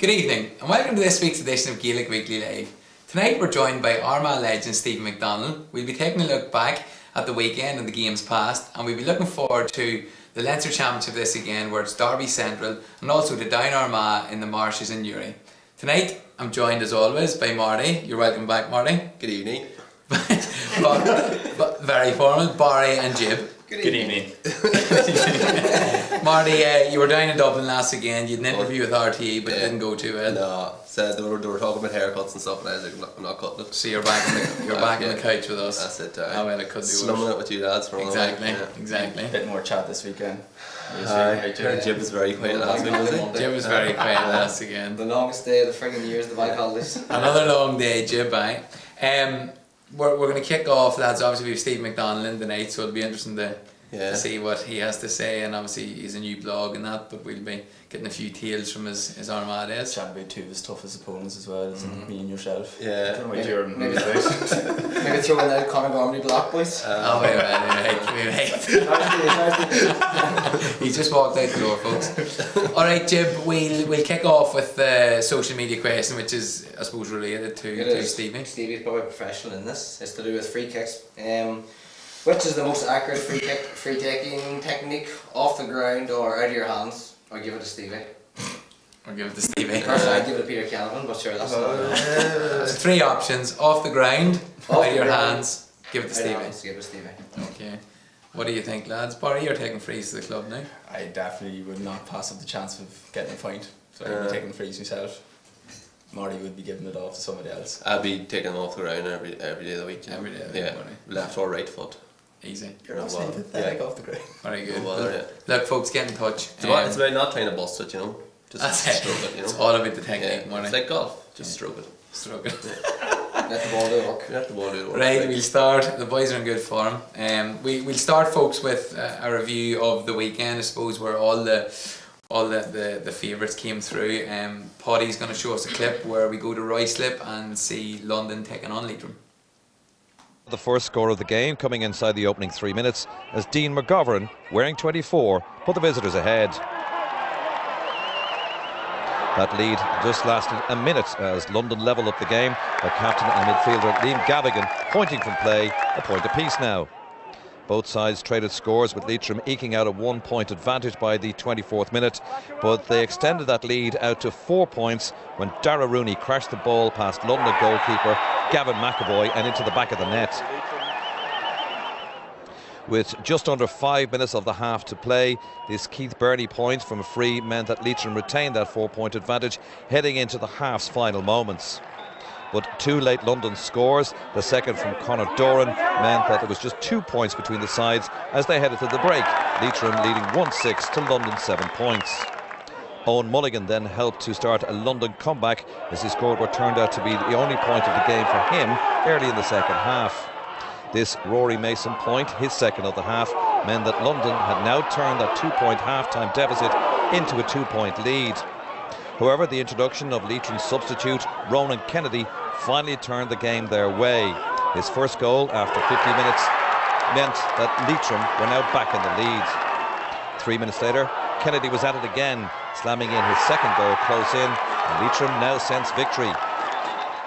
Good evening and welcome to this week's edition of Gaelic Weekly Live. Tonight we're joined by Armagh legend Steve McDonnell. We'll be taking a look back at the weekend and the games past, and we'll be looking forward to the Leinster Championship this again, where it's Derby Central, and also to Down Armagh in the Marshes in Uri. Tonight I'm joined as always by Marty. You're welcome back, Marty. Good evening. but very formal, Barry and Jib. Good evening. Marty, you were down in Dublin last weekend. You had an interview with RTE, but it didn't go too well. No, so they were talking about haircuts and stuff, and I was like, I'm not cutting it. So you're back on the couch with us. That's it. Oh well, it could be slumming it with you lads for exactly. A bit more chat this weekend. Jib was very quiet last week, was he? Jib was very quiet last weekend. The longest day of the friggin' year is the bank holidays. Another long day, Jib, aye. We're going to kick off, lads. Obviously we have Steve McDonnell in tonight, so it'll be interesting to see what he has to say, and obviously he's a new blog and that, but we'll be getting a few tales from his Armagh days. Chat about two of his toughest opponents as well, isn't me and yourself. Yeah. Maybe throw in that Conor Gormley block, boys. Wait. He just walked out the door, folks. Alright, Jib, we'll kick off with the social media question, which is, I suppose, related to Stevie. Stevie's probably professional in this. It's to do with free kicks. Which is the most accurate free taking technique, off the ground or out of your hands? Or give it to Stevie. Or give it to Stevie. Personally, I'd give it to Peter Calvin, but sure, that's not. So three options: off the ground, out of your hands, give it to Stevie. Give it to Stevie. Okay. What do you think, lads? Barry, you're taking frees to the club now. I definitely would not pass up the chance of getting a point, so I'd be taking frees myself. Marty would be giving it off to somebody else. I'd be taking them off the ground every day of the week. Every day of the week, left or right foot. Easy. You're not saying pathetic off the ground. Very good. Well, Look, folks, get in touch. It's about not trying to bust it, you know. Just stroke it, you know. It's all about the technique, Marty. It's like golf. Just stroke it. Stroke it. Let the ball do the work. Let the ball do the work. Right, we'll start. The boys are in good form. We'll start, folks, with a review of the weekend, I suppose, where all the favourites came through. Paddy's going to show us a clip where we go to Ruislip and see London taking on Leitrim. The first score of the game coming inside the opening 3 minutes as Dean McGovern, wearing 24, put the visitors ahead. That lead just lasted a minute as London levelled up the game by captain and midfielder Liam Gavigan pointing from play, a point apiece now. Both sides traded scores, with Leitrim eking out a 1 point advantage by the 24th minute, but they extended that lead out to 4 points when Darragh Rooney crashed the ball past London goalkeeper Gavin McAvoy and into the back of the net. With just under 5 minutes of the half to play, this Keith Burney point from a free meant that Leitrim retained that 4 point advantage heading into the half's final moments. But two late London scores, the second from Conor Doran, meant that there was just 2 points between the sides as they headed to the break, Leitrim leading 1-6 to London 7 points. Owen Mulligan then helped to start a London comeback as he scored what turned out to be the only point of the game for him early in the second half. This Rory Mason point, his second of the half, meant that London had now turned that 2 point half-time deficit into a 2 point lead. However, the introduction of Leitrim's substitute, Ronan Kennedy, finally turned the game their way. His first goal after 50 minutes meant that Leitrim were now back in the lead. 3 minutes later, Kennedy was at it again, slamming in his second goal close in, and Leitrim now sense victory.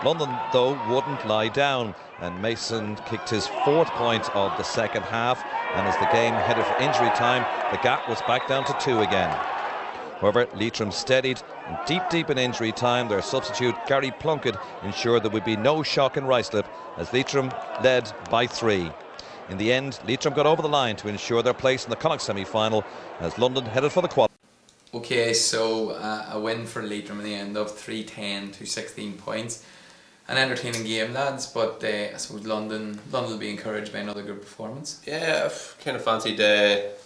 London, though, wouldn't lie down, and Mason kicked his 4th point of the second half, and as the game headed for injury time, the gap was back down to 2 again. However, Leitrim steadied, and deep in injury time, their substitute Gary Plunkett ensured there would be no shock in Ruislip as Leitrim led by 3. In the end, Leitrim got over the line to ensure their place in the Connacht semi-final as London headed for the quad. Okay, so a win for Leitrim in the end of 3-10 to 16 points. An entertaining game, lads, but I suppose London will be encouraged by another good performance. Yeah, I've kind of fancied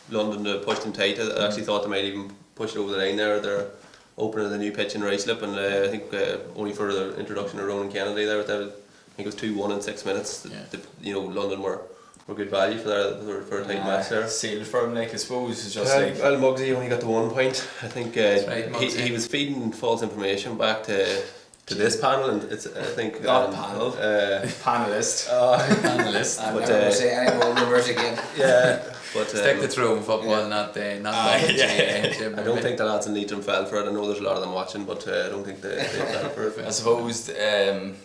London to push them tight. I actually thought they might even push it over the line there. They're opening the new pitch in Ruislip, and I think only for the introduction of Ronan Kennedy there, I think it was 2-1 in 6 minutes. Yeah. London were good value for a tight match there. Sealed for him, like, I suppose. It's just like well, Muggsy only got the 1 point. I think right, he was feeding false information back to this panel, and it's I think panelist. Panelist. I'm never going to say any more rumours again. Yeah, But Stick to Tyrone football, not London. I don't think the lads in Leitrim fell for it. I know there's a lot of them watching, but I don't think they fell for it. I suppose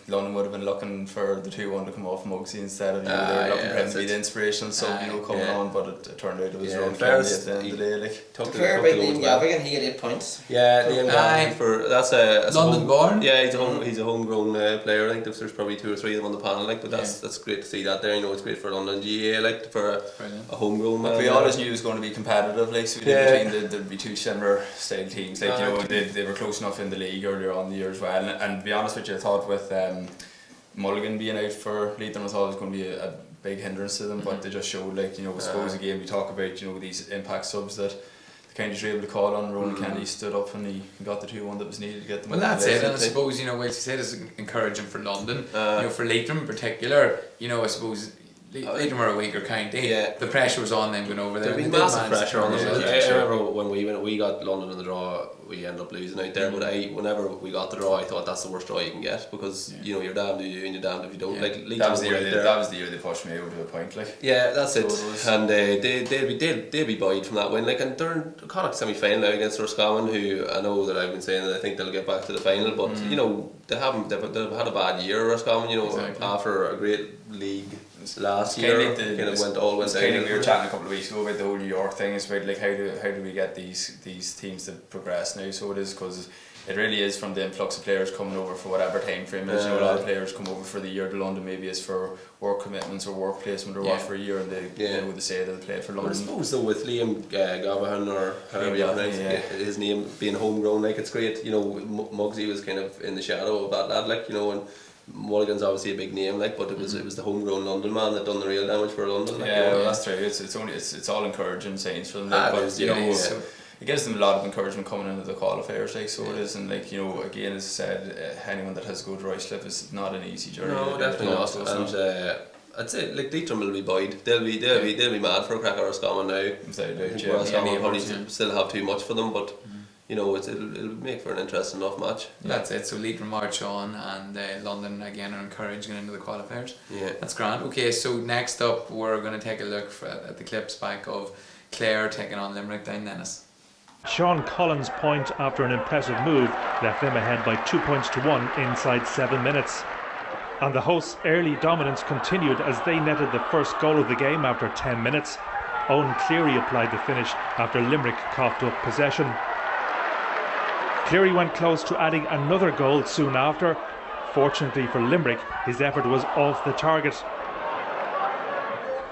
London would have been looking for the 2-1 to come off Mugsy instead of, they were looking for him to be the inspirational sub, coming on, but it turned out it was wrong at the end of the day. Like. Fair about Liam Gavigan, he had 8 points. Yeah, Liam Gavigan, that's a London born. Yeah, he's a homegrown player. I think there's probably 2 or 3 of them on the panel, like, but that's great to see that there. It's great for London GA, like, for a homegrown man. We always knew it was going to be competitive, like, so there'd be 2 similar style teams, like, they were close enough in the league earlier on in the year as well, and to be honest with you, I thought with Mulligan being out for Leitrim, I thought it was going to be a big hindrance to them, but they just showed, like, I suppose again we talk about, these impact subs that they kind of were able to call on. Ronan Kennedy stood up and he got the 2-1 that was needed to get them. Well, that's it, and I suppose, what you said is encouraging for London, for Leitrim in particular, I suppose Leitrim are a weaker county. The pressure was on them going over there. There'd be massive pressure on them. I remember when we got London in the draw, we ended up losing out there. But whenever we got the draw, I thought that's the worst draw you can get, because you're damned if you do and you're damned if you don't. Like Leitrim, that was the year they pushed me over to a point. Like that's so it. And they'll be buoyed from that win. Like, and they're in Connacht semi-final now against Roscommon, who I know that I've been saying that I think they'll get back to the final, but they've had a bad year, Roscommon. After a great league last year, went down. We were chatting a couple of weeks ago about the whole New York thing. It's about, like, how do we get these teams to progress now? So it is, because it really is from the influx of players coming over for whatever time frame it is. A lot of players come over for the year to London, maybe it's for work commitments or work placement or what for a year, and they say that they play for London. But I suppose though, with Liam Gavahan, or however you pronounce his name, being homegrown, like, it's great. Muggsy was kind of in the shadow of that lad, like, and Mulligan's obviously a big name, like, but it was the homegrown London man that done the real damage for London. Like, that's true. It's all encouraging signs for them. It gives them a lot of encouragement coming into the qualifiers, like, so it is. And, like, again, as I said, anyone that has to go to Rushcliffe is not an easy journey. No, definitely not. And I'd say, like, Leitrim will be buoyed. They'll be mad for a crack at Roscommon now. Roscommon probably still have too much for them, but it'll make for an interesting enough match. That's it. So Leitrim march on, and London again are encouraged going into the qualifiers. That's grand. Okay, so next up we're going to take a look at the clips back of Clare taking on Limerick down Dennis. Sean Collins' point after an impressive move left them ahead by 2 points to 1 inside 7 minutes. And the hosts' early dominance continued as they netted the first goal of the game after 10 minutes. Owen Cleary applied the finish after Limerick coughed up possession. Cleary went close to adding another goal soon after. Fortunately for Limerick, his effort was off the target.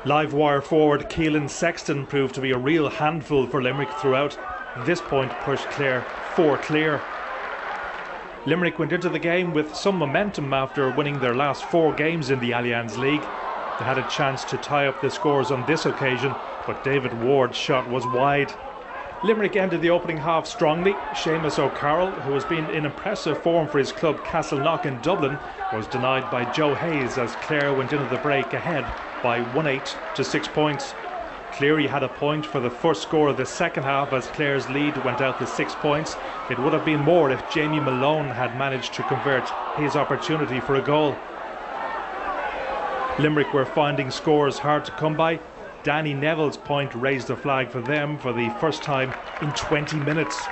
Live wire forward Keelan Sexton proved to be a real handful for Limerick throughout. This point pushed Clare 4 clear. Limerick went into the game with some momentum after winning their last 4 games in the Allianz League. They had a chance to tie up the scores on this occasion, but David Ward's shot was wide. Limerick ended the opening half strongly. Seamus O'Carroll, who has been in impressive form for his club Castleknock in Dublin, was denied by Joe Hayes as Clare went into the break ahead by 1-8 to 6 points. Cleary had a point for the first score of the second half as Clare's lead went out to 6 points. It would have been more if Jamie Malone had managed to convert his opportunity for a goal. Limerick were finding scores hard to come by. Danny Neville's point raised the flag for them for the first time in 20 minutes.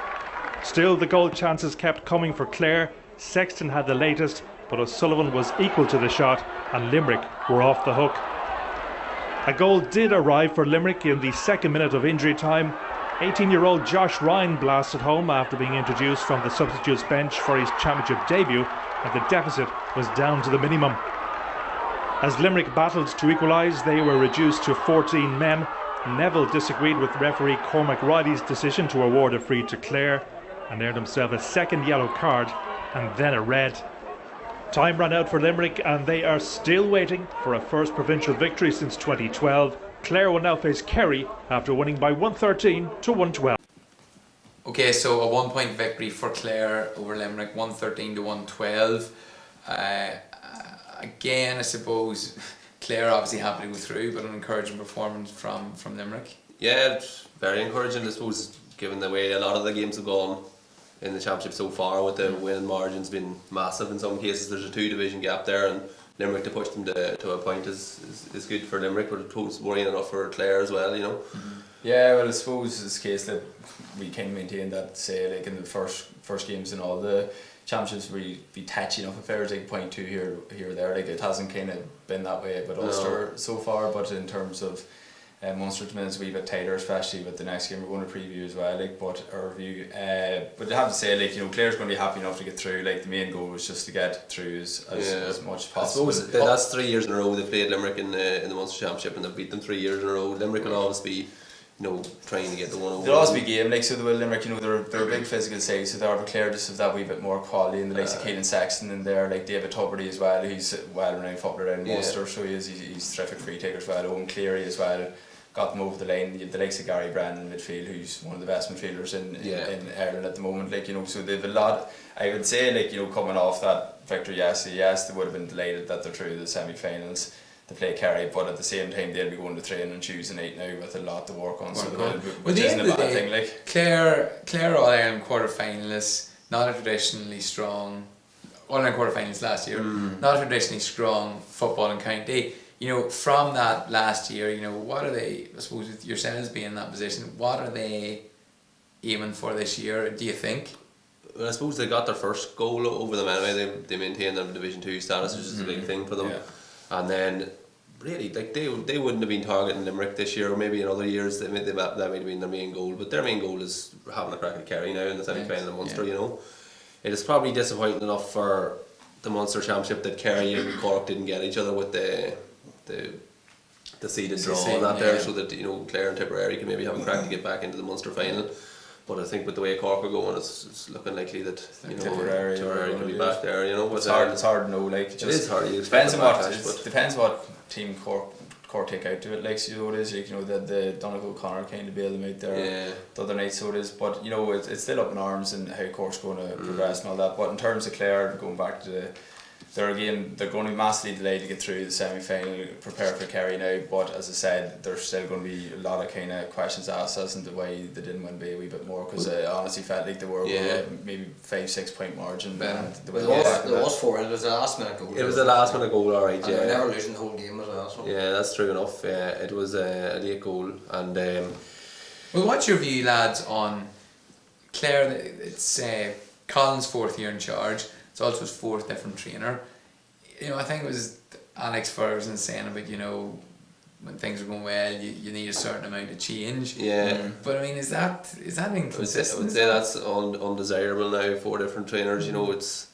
Still, the goal chances kept coming for Clare. Sexton had the latest, but O'Sullivan was equal to the shot and Limerick were off the hook. A goal did arrive for Limerick in the second minute of injury time. 18-year-old Josh Ryan blasted home after being introduced from the substitutes bench for his championship debut, and the deficit was down to the minimum. As Limerick battled to equalise, they were reduced to 14 men. Neville disagreed with referee Cormac Riley's decision to award a free to Clare and earned himself a second yellow card and then a red. Time ran out for Limerick and they are still waiting for a first provincial victory since 2012. Clare will now face Kerry after winning by 113 to 112. Okay, so a 1 point victory for Clare over Limerick, 113 to 112. Again, I suppose Clare obviously happy to go through, but an encouraging performance from Limerick. Yeah, it's very encouraging, I suppose, given the way a lot of the games have gone in the championship so far, with the win margins being massive in some cases. There's a 2 division gap there, and Limerick to push them to a point is good for Limerick, but it's worrying enough for Clare as well, you know. Yeah, well, I suppose it's the case that we can maintain that, say, like in the first games in all the championships, we be touchy enough affairs, like 0.2 here or there. Like it hasn't kind of been that way with Ulster so far, but in terms of Munster's minutes, a wee bit tighter, especially with the next game we're going to preview as well. Like, but our review, but I have to say, like, you know, Clare's going to be happy enough to get through. Like the main goal was just to get through as much as possible. I suppose that's 3 years in a row they've played Limerick in the Munster Championship, and they've beat them 3 years in a row. Limerick will always be, you know, trying to get the one over. There'll always be game, like, so the will Limerick, you know, they're a big physical side, so they're Clare just have that wee bit more quality, and the likes of Keelan Sexton in there, like David Tuberty as well, he's a well-renowned footballer in Munster, so he's terrific free taker as well. Owen Cleary as well, got them over the line. The likes of Gary Brennan in midfield, who's one of the best midfielders in Ireland at the moment, like, you know, so they've a lot. I would say, like, you know, coming off that victory yesterday, yes, they would have been delighted that they're through the semi-finals to play Kerry, but at the same time they'll be going to train on Tuesday night now with a lot to work on, which isn't a bad thing. Like Clare All-Ireland quarter-finalists, not a traditionally strong All-Ireland quarter-finalists last year, not a traditionally strong footballing county. You know, from that last year, you know, what are they, I suppose with yourselves being in that position, what are they aiming for this year, do you think? Well, I suppose they got their first goal over them anyway. They maintained their Division 2 status, which is a big thing for them. And then, really, like they wouldn't have been targeting Limerick this year, or maybe in other years that might have been their main goal. But their main goal is having a crack at Kerry now in the semi-final of Munster. You know, it is probably disappointing enough for the Munster Championship that Kerry and Cork didn't get each other with the seeded draw and that there, so that, you know, Clare and Tipperary can maybe have a crack to get back into the Munster final. But I think with the way Cork are going, it's looking likely that, you know, Tipperary can be back there. You know, but it's hard to know. Like, it is hard. It depends what team Cork take out to it. Like, so it is, like, you know, the Donegal O'Connor kind of bailed them out there the other night. So it is, but you know, it's still up in arms and how Cork's going to progress and all that. But in terms of Clare, going back to they're going to be massively delayed to get through the semi-final, prepare for Kerry now, but as I said, there's still going to be a lot of kind of questions asked as to why they didn't win by a wee bit more, because I honestly felt like they were maybe 5-6 point margin. And there was 4, it was a last minute goal. It was a last minute goal, alright, and they were never losing the whole game as well. So. Yeah, that's true enough. It was a late goal. And well, what's your view, lads, on Clare? It's Colin's 4th year in charge. It's also his 4th different trainer. You know, I think it was Alex Ferguson saying about, you know, when things are going well, you need a certain amount of change. Yeah. But I mean, is that inconsistent? I would say that's undesirable now. 4 different trainers. You know, it's,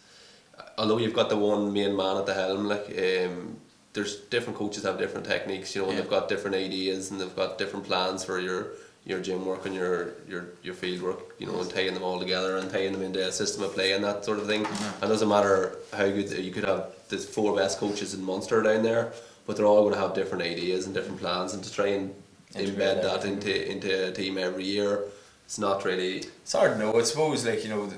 although you've got the one main man at the helm, like there's different coaches have different techniques. You know, and they've got different ideas and they've got different plans for your gym work and your field work, you know, and tying them all together and tying them into a system of play and that sort of thing. And it doesn't matter how good you could have the 4 best coaches in Munster down there, but they're all going to have different ideas and different plans, and to try and embed that into a team every year, it's not really. It's hard to know. I suppose, like, you know,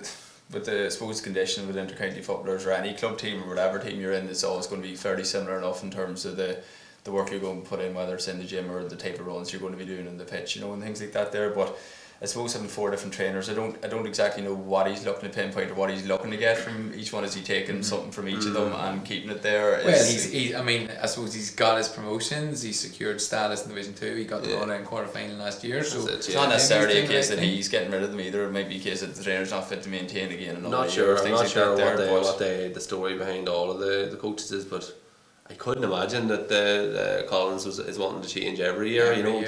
with the condition with intercounty footballers or any club team or whatever team you're in, it's always going to be fairly similar enough in terms of the work you're going to put in, whether it's in the gym or the type of runs you're going to be doing in the pitch, you know, and things like that there. But I suppose having 4 different trainers, I don't exactly know what he's looking to pinpoint or what he's looking to get from each one. Is he taking something from each of them and keeping it there? Well, I mean, I suppose he's got his promotions, he's secured status in Division 2, he got the All-Ireland quarter-final last year, so it's not necessarily a case that he's getting rid of them either. It might be a case that the trainer's not fit to maintain again. I'm not sure what the story behind all of the coaches is, but I couldn't imagine that the Collins is wanting to change every year. You know,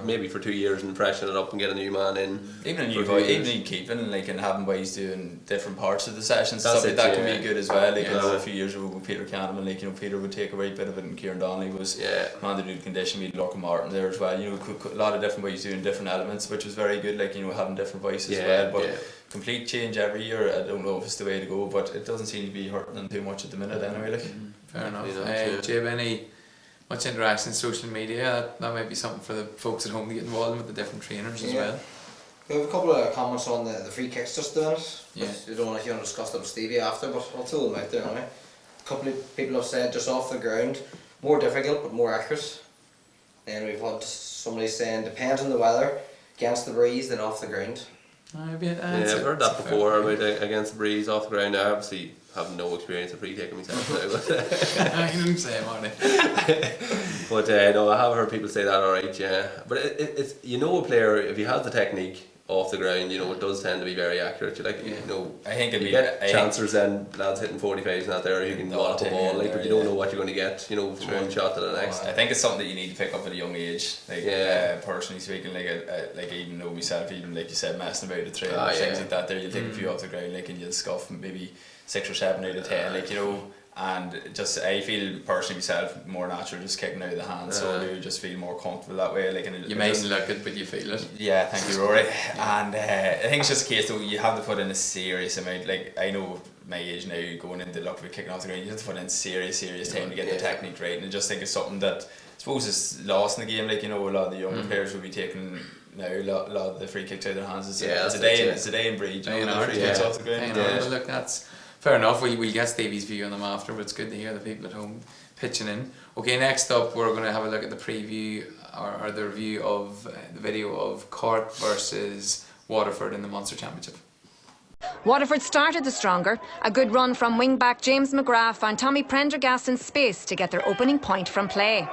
maybe for 2 years and freshen it up and get a new man in. Even a new guy, even keeping like and having boys doing different parts of the sessions, stuff like that can be good as well. Like a few years ago with Peter Kahneman, like, you know, Peter would take a right bit of it, and Kieran Donnelly was man to do the condition. We had Lorcan Martin there as well. You know, a lot of different boys doing different elements, which was very good. Like, you know, having different voices as well. But complete change every year, I don't know if it's the way to go, but it doesn't seem to be hurting them too much at the minute anyway. Like. Fair enough. Do you have much interaction in social media? That might be something for the folks at home to get involved with the different trainers as well. We have a couple of comments on the free kicks just a minute. Yeah. We don't want to discuss them with Stevie after, but I'll throw them out there anyway. A couple of people have said just off the ground, more difficult but more accurate. And we've had somebody saying depends on the weather, against the breeze then off the ground. I've heard that before about against the breeze off the ground. Obviously have no experience of free taking myself now. I didn't say Marty. But no, I have heard people say that alright, yeah. But it's a player, if he has the technique off the ground, it does tend to be very accurate. I think it'd be chancers then lads hitting 45s and that there, you can wallop a ball, but you don't know what you're going to get, from one shot to the next. I think it's something that you need to pick up at a young age. Personally speaking, like even though myself, even like you said, messing about the trail or things like that, there you'll take a few off the ground, and you'll scuff maybe 6 or 7 out of 10, and just I feel personally myself more natural just kicking out of the hand, so I just feel more comfortable that way. You mightn't look it, but you feel it. Yeah, thank you, Rory. And I think it's just a case though, you have to put in a serious amount. Like I know my age now, going into luck with kicking off the ground, you have to put in serious time to get the technique right. And I just think it's something that I suppose is lost in the game. A lot of the younger players will be taking now a lot of the free kicks out of their hands. It's a day in breed. Free kicks off the ground. Well, look, that's fair enough. We'll get Stevie's view on them after, but it's good to hear the people at home pitching in. Okay, next up we're going to have a look at the preview or the review of the video of Cork versus Waterford in the Munster Championship. Waterford started the stronger. A good run from wing-back James McGrath found Tommy Prendergast in space to get their opening point from play.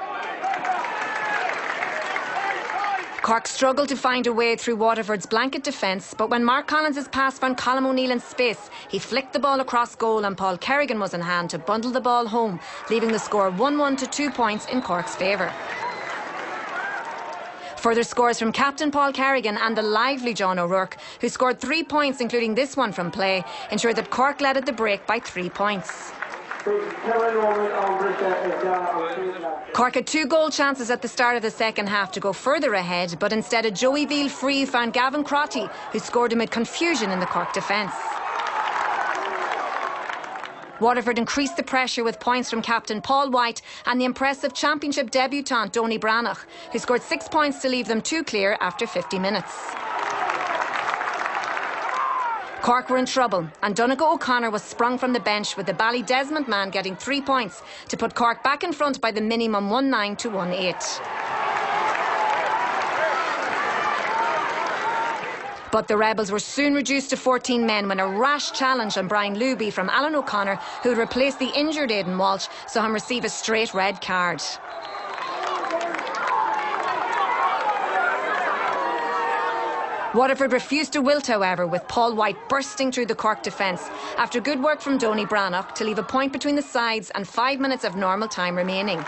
Cork struggled to find a way through Waterford's blanket defence, but when Mark Collins' pass found Colm O'Neill in space, he flicked the ball across goal and Paul Kerrigan was in hand to bundle the ball home, leaving the score 1-1 to 2 points in Cork's favour. Further scores from captain Paul Kerrigan and the lively John O'Rourke, who scored 3 points, including this one from play, ensured that Cork led at the break by 3 points. Cork had 2 goal chances at the start of the second half to go further ahead, but instead a Joey Veal free found Gavin Crotty, who scored amid confusion in the Cork defence. Waterford increased the pressure with points from captain Paul White and the impressive championship debutant Donny Branagh, who scored 6 points to leave them 2 clear after 50 minutes. Cork were in trouble and Donegal O'Connor was sprung from the bench, with the Bally Desmond man getting 3 points to put Cork back in front by the minimum 1-9 to 1-8. But the Rebels were soon reduced to 14 men when a rash challenge on Brian Luby from Alan O'Connor, who had replaced the injured Aidan Walsh, saw him receive a straight red card. Waterford refused to wilt, however, with Paul White bursting through the Cork defence after good work from Donny Branagh to leave a point between the sides and 5 minutes of normal time remaining.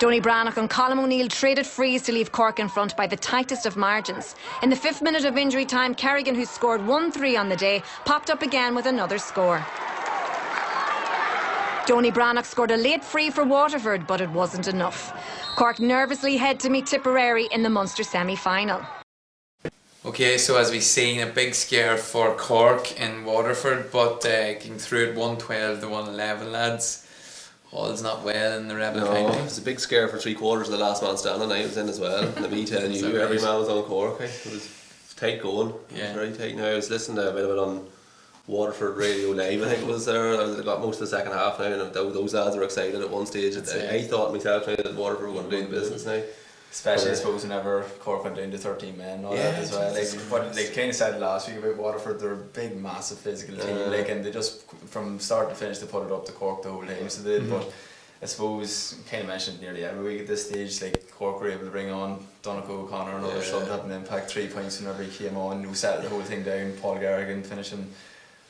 Donny Branagh and Colm O'Neill traded frees to leave Cork in front by the tightest of margins. In the 5th minute of injury time, Kerrigan, who scored 1-3 on the day, popped up again with another score. Donny Branagh scored a late free for Waterford, but it wasn't enough. Cork nervously head to meet Tipperary in the Munster semi-final. Okay, so as we've seen, a big scare for Cork in Waterford, but came through at 112 to 111, lads. All's not well in the Rebel County. It was a big scare for 3/4 of the last man standing. I was in as well. And me telling you, every man was on Cork. It was tight going. It was very tight. Now I was listening to a bit of it on Waterford Radio Live, I think it was there. I got most of the second half now, and those lads were excited at one stage. I thought myself now that Waterford were going to do the business now. Especially, I suppose, whenever Cork went down to 13 men and all that as well. What they kind of said last week about Waterford, they're a big, massive physical team, and they just, from start to finish, they put it up to Cork the whole time. So they did, but I suppose, kind of mentioned nearly every week at this stage, Cork were able to bring on Donegal O'Connor, another sub that had an impact, 3 points whenever he came on, who settled the whole thing down. Paul Kerrigan finishing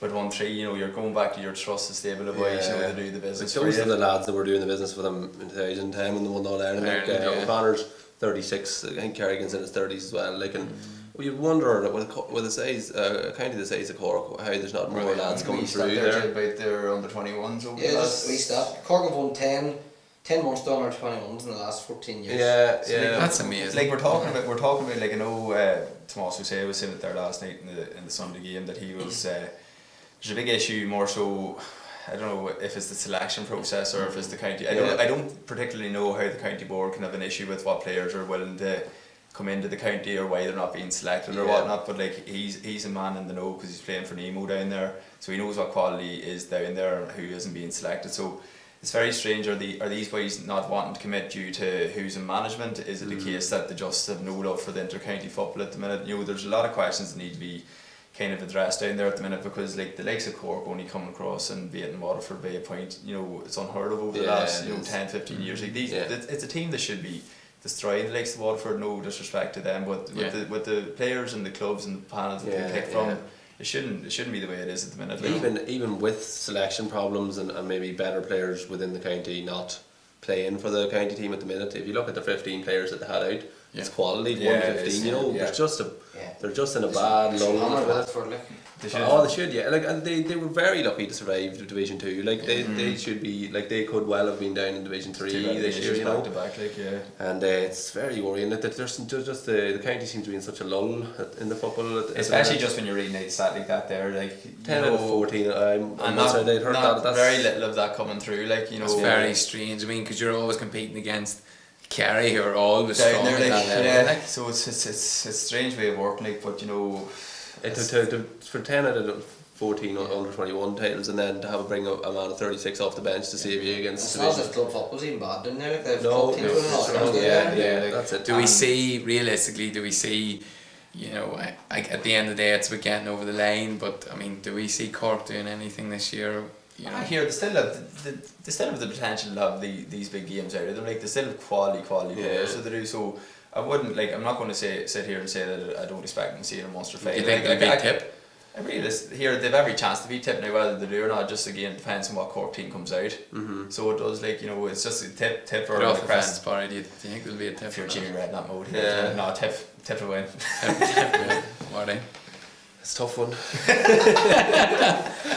with 1-3, you're going back to your trusted stable of boys, to do the business. Those are the lads that were doing the business with them in 2010 when they won All Ireland. O'Connor's 36, I think Kerrigan's in his 30s as well. You wonder with the size, kind of the size of Cork, how there's not more lads coming through there. About their under 21s over the last. We stopped. Cork have won 10 Munster under 21s in the last 14 years. That's amazing. We're talking about. I know Tomas Hussein was saying it there last night in the Sunday game that he was. There's a big issue more so. I don't know if it's the selection process or if it's the county. I don't particularly know how the county board can have an issue with what players are willing to come into the county or why they're not being selected or whatnot. But he's a man in the know because he's playing for Nemo down there, so he knows what quality is down there and who isn't being selected. So it's very strange. Are these boys not wanting to commit due to who's in management? Is it the case that they just have no love for the inter-county football at the minute? There's a lot of questions that need to be kind of addressed down there at the minute, because like the likes of Cork only coming across and beating Waterford by a point, you know, it's unheard of over the last 10-15 years. Like it's a team that should be destroying the likes of Waterford. No disrespect to them, but with the players and the clubs and the panels that they pick from, it shouldn't be the way it is at the minute. Even with selection problems and maybe better players within the county not playing for the county team at the minute, if you look at the 15 players that they had out, it's quality. 1 to 15, you know, they're just in a bad lull at the minute. They should, like, and they were very lucky to survive Division 2. Like they should be, like, they could well have been down in Division 3 this year, you know. And it's very worrying that there's just the county seems to be in such a lull in the football. Especially just when you're reading a stat like that there, like 10 out of 14. I'm not very little of that coming through, like, you know. It's very strange. I mean, because you're always competing against Clare, who are always strong at that level. Like, so it's a strange way of working, like, but you know. For 10 out of 14 under 21 titles, and then to have bring a man of 36 off the bench to save you against. It's not just club football's even bad, didn't they? Like they've no, that's it. Do we see, realistically, you know, like at the end of the day, it's about getting over the line, but I mean, do we see Cork doing anything this year? You know? Here they still have the potential to have these big games out of them. Like, they still have quality players, so they do. So I wouldn't, like, I'm not going to sit here and say that I don't expect them to see a monster fight. You think they'll beat Tip? I really here they've every chance to beat Tip. Now whether they do or not, just again depends on what Cork team comes out. So it does, like, you know, it's just a Tip or off the fence. Barry, do you think there'll be a Tip? If you're Jimmy Red in that mode, no, Tip will win. What? It's a tough one.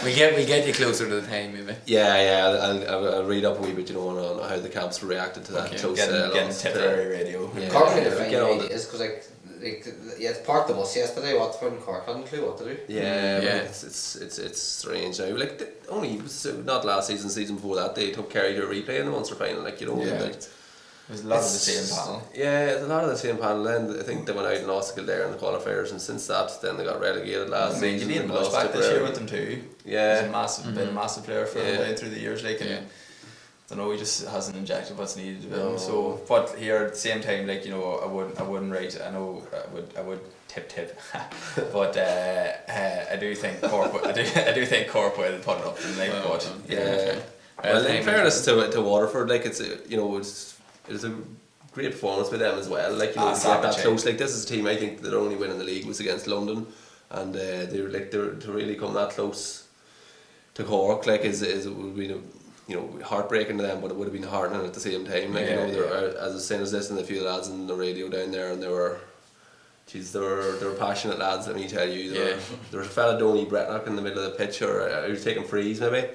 we get you closer to the time, maybe. I'll read up a wee bit, you know, on how the camps reacted to that. Close getting Tipperary radio. Cork made a fine ideas, because like it's parked the bus yesterday. Waterford and Cork hadn't a clue what to do. It's strange now. Like, only not last season before that, they took Kerry to a replay in the Munster final. Like, you know, there's a lot of the same panel. Yeah, there's a lot of the same panel. Then I think they went out and lost to Kildare in the qualifiers, and since that, then they got relegated last season. You need a back this year with them too. Yeah, he's been a massive player for them down through the years. Like, I don't know, he just hasn't injected what's needed with him. So, but here at the same time, like, you know, I wouldn't rate. I know I would tip, but I do think Cork. I do think Cork will put it up. Well, in fairness to Waterford, like, it's it's a great performance by them as well. Like, you know, to get that close. Like, this is a team, I think their only win in the league was against London, and they're to really come that close to Cork, like, it would be, you know, heartbreaking to them, but it would have been heartening at the same time. Like, you know, they're as same as this, and a few lads on the radio down there, and they were passionate lads. Let me tell you, there was a fella, Donny Bretnock, in the middle of the pitch, or he was taking frees maybe.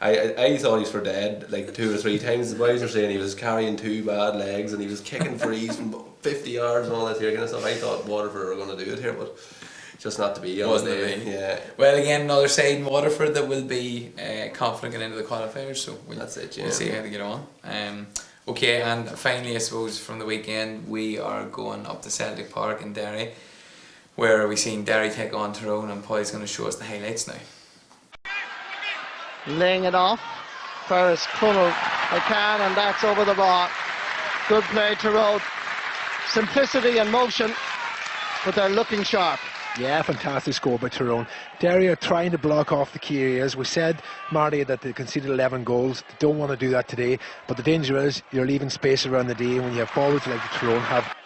I thought he was for dead like 2 or 3 times. The boys were saying he was carrying 2 bad legs and he was kicking frees from 50 yards and all that here kind of stuff. I thought Waterford were going to do it here, but just not to be. Wasn't it? Yeah. Well, again, another side in Waterford that will be confident getting into the qualifiers, so that's it. We'll see how they get on. Okay, and finally, I suppose from the weekend we are going up to Celtic Park in Derry, where we've seen Derry take on Tyrone, and Paul's going to show us the highlights now. Laying it off, Ferris Crunnell McCann, and that's over the bar. Good play, Tyrone. Simplicity and motion, but they're looking sharp. Yeah, fantastic score by Tyrone. Derry are trying to block off the key areas. We said, Marty, that they conceded 11 goals. They don't want to do that today, but the danger is you're leaving space around the D when you have forwards like the Tyrone have.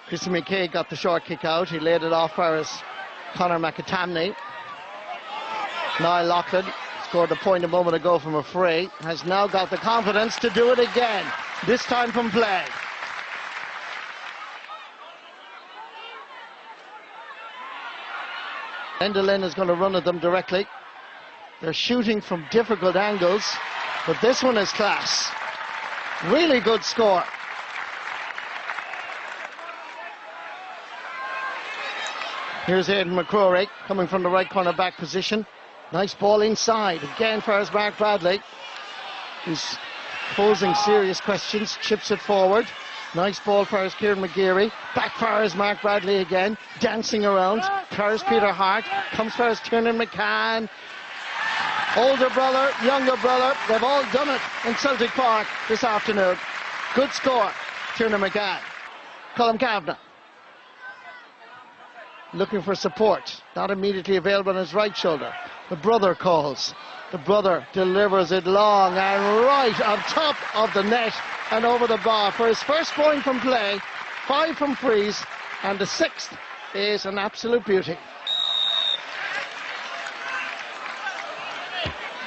Christy McKay got the short kick out. He laid it off for us, Conor McAtamney. Niall Loughlin scored a point a moment ago from a free. Has now got the confidence to do it again, this time from play. Endelin is going to run at them directly. They're shooting from difficult angles, but this one is class. Really good score. Here's Aidan McCrory coming from the right corner back position. Nice ball inside again for us, Mark Bradley. He's posing serious questions, chips it forward. Nice ball for us, Kieran McGeary. Back for us, Mark Bradley again, dancing around. For us, Peter Hart. Comes for us, Tiernan McCann. Older brother, younger brother, they've all done it in Celtic Park this afternoon. Good score, Tiernan McCann. Colm Kavanagh. looking for support. Not immediately available on his right shoulder. The brother calls. The brother delivers it long and right on top of the net and over the bar for his first point from play. 5 from frees, and the 6th is an absolute beauty.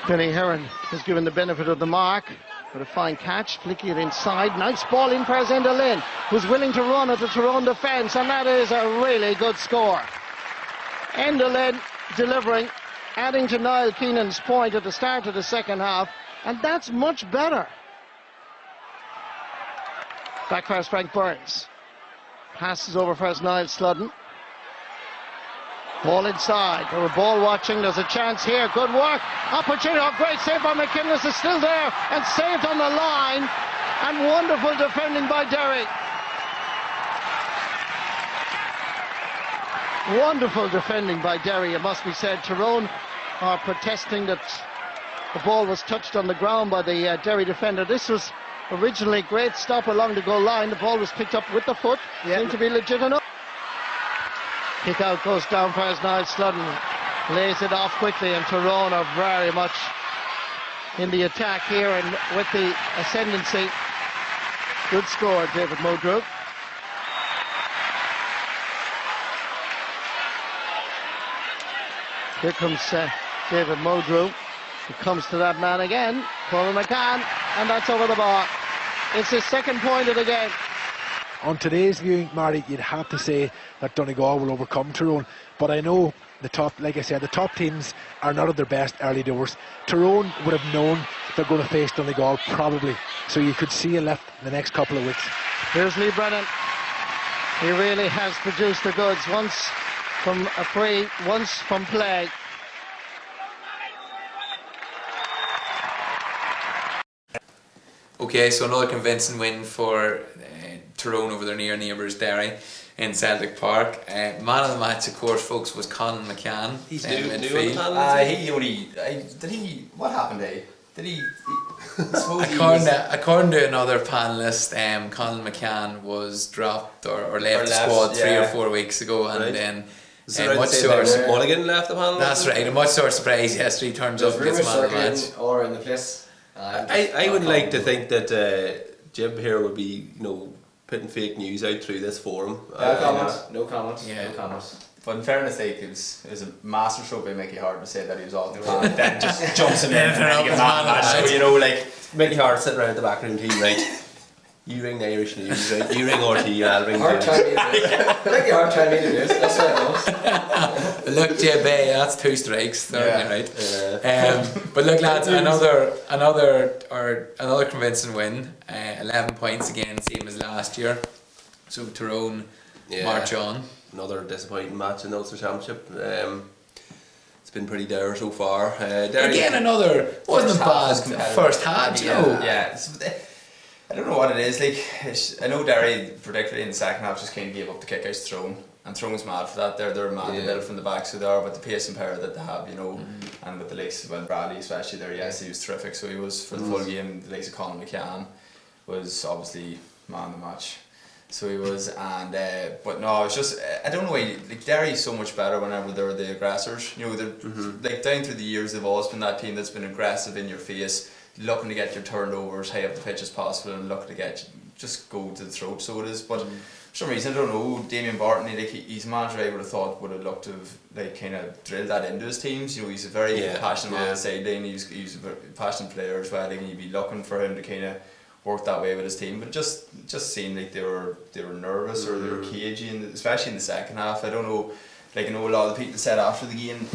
Billy Heron is given the benefit of the mark with a fine catch, flicking it inside. Nice ball in for Enda Lynn, who's willing to run at the Tyrone defence, and that is a really good score. Enda Lynn delivering, adding to Niall Keenan's point at the start of the second half, and that's much better. Back pass Frank Burns. Passes over first Niall Sludden. Ball inside. They were ball watching. There's a chance here. Good work. Opportunity. Oh, great save by McInnes. Is still there and saved on the line. And wonderful defending by Derry. Wonderful defending by Derry, it must be said. Tyrone are protesting that the ball was touched on the ground by the Derry defender. This was originally great stop along the goal line. The ball was picked up with the foot. Seemed to be legitimate. Kick out goes down for Niall Sludden. Lays it off quickly, and Tyrone are very much in the attack here and with the ascendancy. Good score, David Mulgrew. Here comes David Mulgrew. He comes to that man again, Colin McCann, and that's over the bar. It's his second point of the game. On today's viewing, Marty, you'd have to say that Donegal will overcome Tyrone, but I know the top, like I said, the top teams are not at their best early doors. Tyrone would have known they're going to face Donegal probably, so you could see a lift in the next couple of weeks. Here's Lee Brennan. He really has produced the goods, once from a free, once from play. Okay, so another convincing win for Tyrone over their near neighbours Derry in Celtic Park. Man of the match, of course, folks, was Colin McCann. He's in new midfield. What happened to him? Did he? According to another panellist, Colin McCann was dropped or left the squad 3 or 4 weeks ago, and then much to our Mulligan left the panel. That's right, and much to our surprise, yesterday he turns up and gets man of the match. Or in the place. I would like to think that Jib here would be, putting fake news out through this forum. No comment. But in fairness, like, it was a master stroke by Mickey Hart to say that he was off the plan. Then just jumps him in and then he gets match. So, Mickey Hart sitting around the backroom team, right? You ring the Irish News, right? You ring RT, I'll ring Hard News. time me to do it. Mickey Hart tried me to do it. That's what it was. Look, JB, that's 2 strikes, certainly right. But look, lads, another convincing win. 11 points again, same as last year. So Tyrone march on. Another disappointing match in the Ulster Championship. It's been pretty dour so far. Again, another wasn't a bad first half, Yeah. I don't know what it is. Like, I know Derry, particularly in the second half, just kind of gave up the kick-outs to Tyrone, and Tyrone's mad for that. They're mad to build from the back, so they are. But the pace and power that they have, and with the likes of Bradley, especially there, he was terrific. So he was for the full game. The likes of Colin McCann was obviously man of the match. So he was, and but no, it's just I don't know why. Like, Derry's so much better whenever they're the aggressors. They're like down through the years they've always been that team that's been aggressive in your face, looking to get your turnovers high up the pitch as possible, and looking to get just go to the throat. So it is, but for some reason I don't know. Damien Barton, he's a manager I would have thought would have looked to have kind of drilled that into his teams. He's a very passionate man on the sideline. He's a very passionate player as well. You'd be looking for him to kind of work that way with his team, but just seemed like they were nervous or they were cagey, and especially in the second half. I don't know. Like, I know a lot of the people said after the game,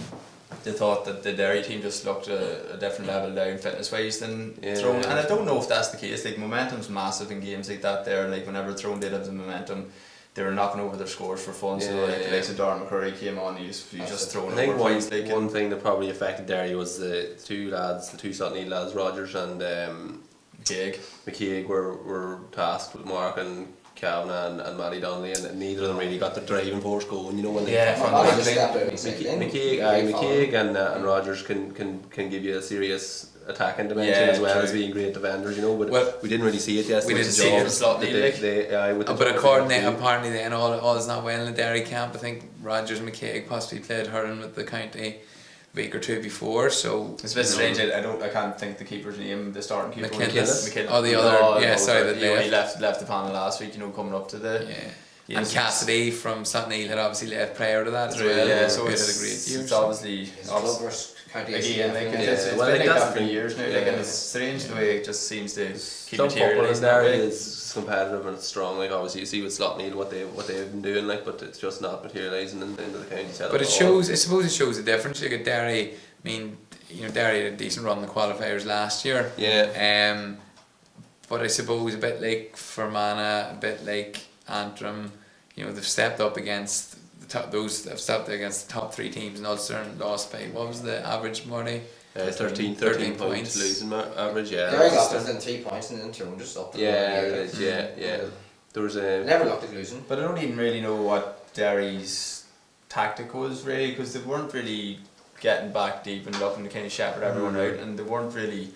they thought that the Derry team just looked a different level down fitness wise than Tyrone, and I don't know if that's the case. Like, momentum's massive in games like that. There, like whenever Tyrone did have the momentum, they were knocking over their scores for fun. So like the likes of Darren McCurry came on, he just throwing over points. One thing that probably affected Derry was the two Sutton lads, Rogers and McCaig were tasked with Mark and Kavanagh and Matty Donnelly, and neither of them really got the driving force going. When they McCaig and Rogers can give you a serious attacking dimension as well as being great defenders, you know. But we didn't really see it yesterday. We didn't see it. But apparently then all is not well in the Derry camp. I think Rogers McKaig possibly played hurling with the county a week or two before, so it's a bit strange. I can't think the keeper's name, the starting keeper. McKinless. Oh, the other, he left the panel last week, coming up to the... Yeah. And Cassidy from St Neil had obviously left prior to that as well. Yeah, so it's had a great year. It's obviously again, it's been like that for years now. Like, and it's strange the way it just seems to keep materialising. There is competitive and it's strong. Like obviously you see with Slot Neil what they've been doing, like, but it's just not materialising into the county setup. But it shows. I suppose it shows a difference. Look at Derry. I mean, Derry had a decent run in the qualifiers last year. Yeah. But I suppose a bit like Fermanagh, a bit like Antrim, they've stepped up against the top. Those have stepped against the top 3 teams in Ulster and lost by, what was the average, Marty? 13 points losing average. Yeah. Derry got within 3 points and then Tyrone just up. Yeah. There was a never looked at losing. But I don't even really know what Derry's tactic was really, because they weren't really getting back deep and looking to kind of shepherd everyone out, and they weren't really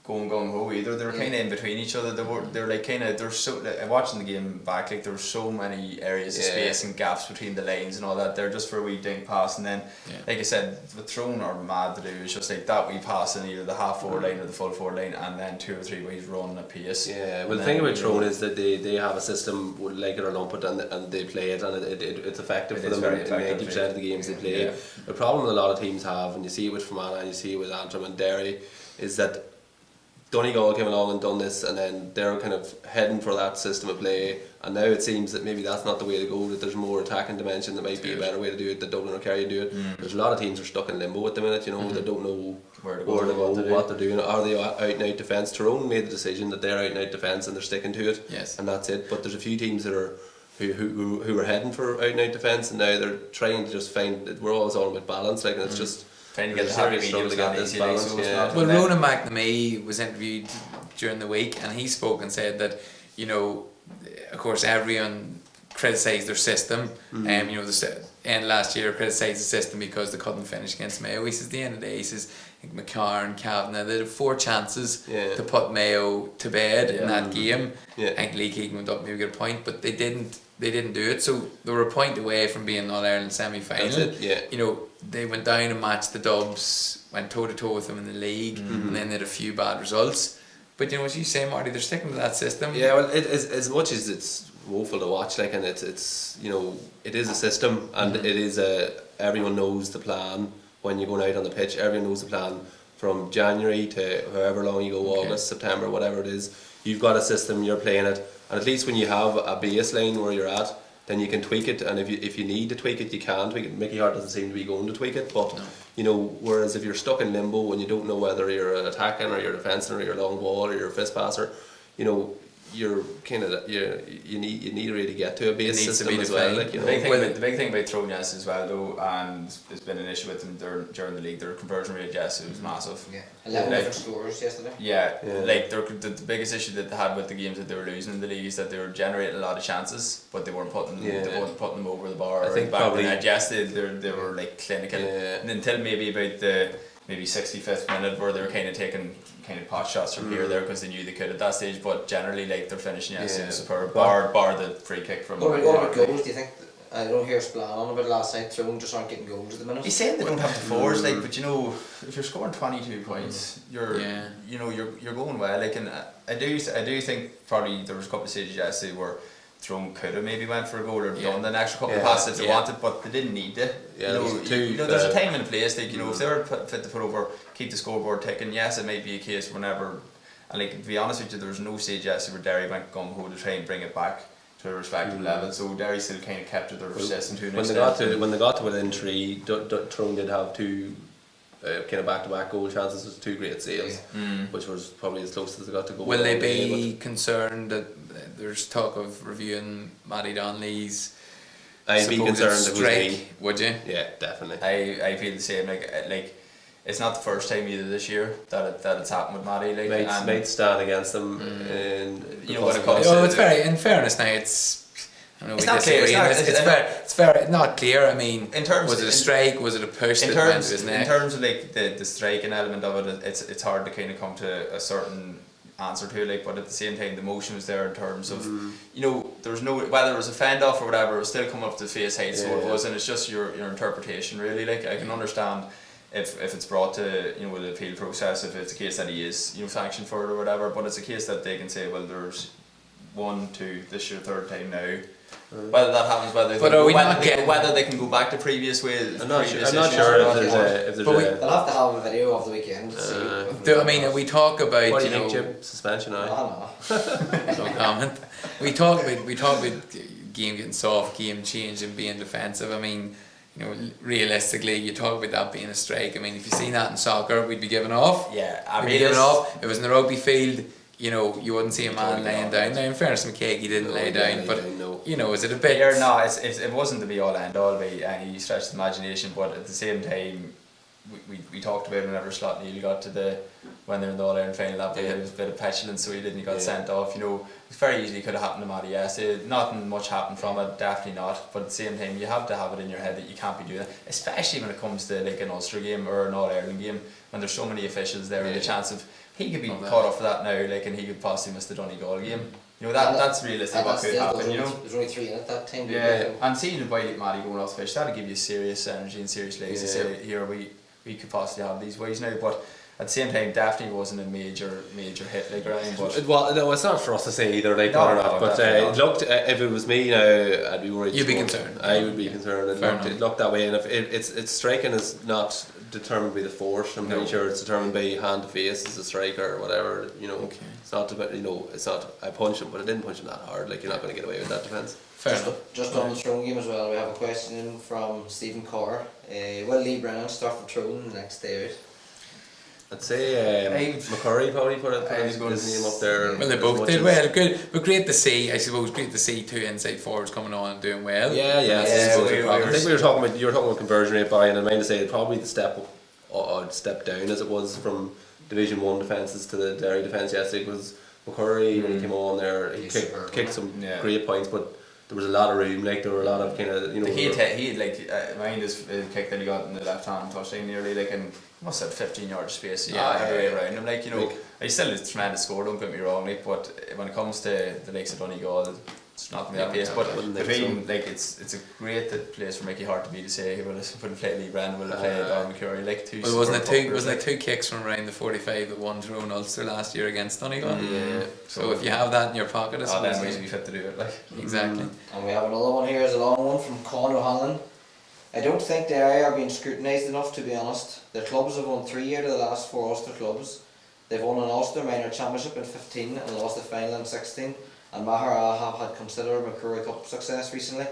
going gung-ho either. They were kind of in between each other. They were like kind of, they're so, like, watching the game back, like there were so many areas of space and gaps between the lanes and all that there, just for a wee dink pass, and then like I said, what Tyrone are mad to do is just like that wee pass in either the half forward line or the full forward line, and then 2 or 3 ways running at pace. Yeah, well the thing about Tyrone is that they have a system, like it or lump it, and they play it, and it's effective for them in 90% of the games they play. The problem that a lot of teams have, and you see it with Fermanagh and you see it with Antrim and Derry, is that Donegal came along and done this, and then they're kind of heading for that system of play, and now it seems that maybe that's not the way to go, that there's more attacking dimension, that might be a better way to do it, that Dublin or Kerry do it. There's a lot of teams are stuck in limbo at the minute, they don't know where to go, what they're doing. Are they out and out defence? Tyrone made the decision that they're out and out defence and they're sticking to it, and that's it. But there's a few teams that are who are heading for out and out defence, and now they're trying to just find, we're always all about balance, like, and it's just trying to get the happy medium to get this balance. Well, Ronan McNamee was interviewed during the week, and he spoke and said that, of course, everyone criticised their system. The end last year criticised the system because they couldn't finish against Mayo. He says, at the end of the day, he says, I think McCarn, Kavanagh, they had 4 chances to put Mayo to bed in that game. I think Lee Keegan went up maybe got a point, but they didn't do it. So they were a point away from being All-Ireland semi-final. They went down and matched the Dubs, went toe-to-toe with them in the league, and then they had a few bad results. But as you say, Marty, they're sticking to that system. Yeah, well, it is, as much as it's woeful to watch, like, and it's it is a system, and it is everyone knows the plan when you're going out on the pitch. Everyone knows the plan from January to however long you go, August, September, whatever it is. You've got a system, you're playing it, and at least when you have a baseline where you're at, then you can tweak it, and if you need to tweak it, you can tweak it. Mickey Hart doesn't seem to be going to tweak it, but whereas if you're stuck in limbo and you don't know whether you're attacking or you're defending or you're a long ball or you're a fist passer, you're kind of you need to really get to a base system as well. Like, the big thing about Tyrone as well though, and there's been an issue with them during the league. Their conversion rate, it was massive. 11 different scores yesterday. Like the biggest issue that they had with the games that they were losing in the league is that they were generating a lot of chances, but they weren't putting them over the bar. I think back then, they were like clinical, and until maybe about the 65th minute where they were kind of taking pot shots from here or there because they knew they could at that stage, but generally like they're finishing superb, bar the free kick from what about goals? Do you think, I don't hear us plan on about last night, Tyrone just aren't getting goals at the minute? He's saying they don't have the forwards, like, but if you're scoring 22 points, you're going well, like, and I do think probably there was a couple of stages yesterday where Tyrone could have maybe went for a goal or done an extra couple of passes if they wanted, but they didn't need to. There's a time and a place. Like, if they were fit to put over, keep the scoreboard ticking. Yes, it might be a case whenever. And like, to be honest with you, there was no stage yesterday where Derry went gung-ho to try and bring it back to a respective level. So Derry still kind of kept to their system to an extent. When they got to within 3, Tyrone did have 2 kind of back-to-back goal chances with 2 great saves, which was probably as close as they got to go. Will they be concerned that there's talk of reviewing Matty Donnelly's I'd be concerned strike, would you? Yeah, definitely. I feel the same. Like it's not the first time either this year that it's happened with Matty. Like, might stand against them, and when it comes. It's very. In fairness, now I know It's we not clear, disagree. It's very not clear. I mean, In terms- was it a strike? Was it a push in that went terms to his in neck? terms of like the striking element of it, it's hard to kind of come to a certain answer to it, like, but at the same time the motion was there in terms of you know, there was no, whether it was a fend off or whatever, it was still coming up to the face height, so it was, and it's just your interpretation really. Like, I can understand if it's brought to, you know, with the appeal process, if it's a case that he is, you know, sanctioned for it or whatever, but it's a case that they can say, well, there's 1, 2, this is your third time now. Whether that happens, whether they can go back to previous ways. I'm not sure if there's They'll have to have a video of the weekend to see. I mean, we talk about, what do you you know, think, Jim? Suspension, No. no comment. We talk about game getting soft, game changing, being defensive. I mean, you know, realistically, you talk about that being a strike. I mean, if you seen that in soccer, we'd be giving off. Yeah, We'd be giving off. If it was in the rugby field, you know, you wouldn't see a man laying down. Now, in fairness, McKay, he didn't lay down, but you know, is it a bit? No, it wasn't the be all end all by any stretch of the imagination, but at the same time, we talked about whenever Slot Neal got to when they're in the All Ireland final, that there was a bit of petulance, so he got sent off. You know, it very easily could have happened to Matty. Yes, nothing much happened from it, definitely not. But at the same time, you have to have it in your head that you can't be doing that, especially when it comes to like an Ulster game or an All Ireland game, when there's so many officials there, and the chance of he could be caught off for that now, like, and he could possibly miss the Donegal game. You know, that's realistic what could happen, you know. There's only 3 in it that time. Yeah, and seeing the way Matty going off the pitch, that'll give you serious energy and serious legs to say, here, we could possibly have these ways now, but at the same time, definitely wasn't a major hit like Ryan. But well, no, it's not for us to say either, like, No, or no, not. But definitely it looked, if it was me now, I'd be worried. You'd be concerned. I would be concerned. It looked that way, and if it's striking is not determined by the force. I'm pretty sure it's determined by hand to face as a striker or whatever. You know, it's not about, you know, it's not. I punched him, but I didn't punch him that hard. Like, you're not going to get away with that defence. Just on the Tyrone game as well, we have a question from Stephen Corr. Will Lee Brennan start for Tyrone the next day out? I'd say McCurry probably put his name up there. Well, they both did well. Good, but great to see. I suppose great to see 2 inside forwards coming on and doing well. Yeah. I think you were talking about conversion rate, Brian, and I meant to say probably the step down as it was from Division 1 defences to the Derry defence yesterday, because McCurry when he came on there, he kicked some great points, but there was a lot of room. Like, there were a lot of kind of, you know. He had like mind his kick that he got in the left hand touchdown nearly, like, and he must have 15 yard space every way around him. Like, you know, he still is a tremendous score, don't get me wrong, like, but when it comes to the likes of Donegal, it's not going to be that pace. But between, like, it's a great place for Mickey Hart to be to say, well, we'll play Lee Brand, we'll play Don McCurry, like, two. Well, wasn't it 2 kicks from around the 45 that won Tyrone Ulster last year against Donegal? Yeah. So if you have that in your pocket, it's then we should be fit to do it, like. Exactly. And we have another one here, is a long one from Con O'Hanlon. I don't think Derry are being scrutinised enough, to be honest. Their clubs have won 3 out of the last 4 Ulster clubs. They've won an Ulster Minor Championship in 15 and lost the final in 16. And Mahara have had considerable McCrory Cup success recently.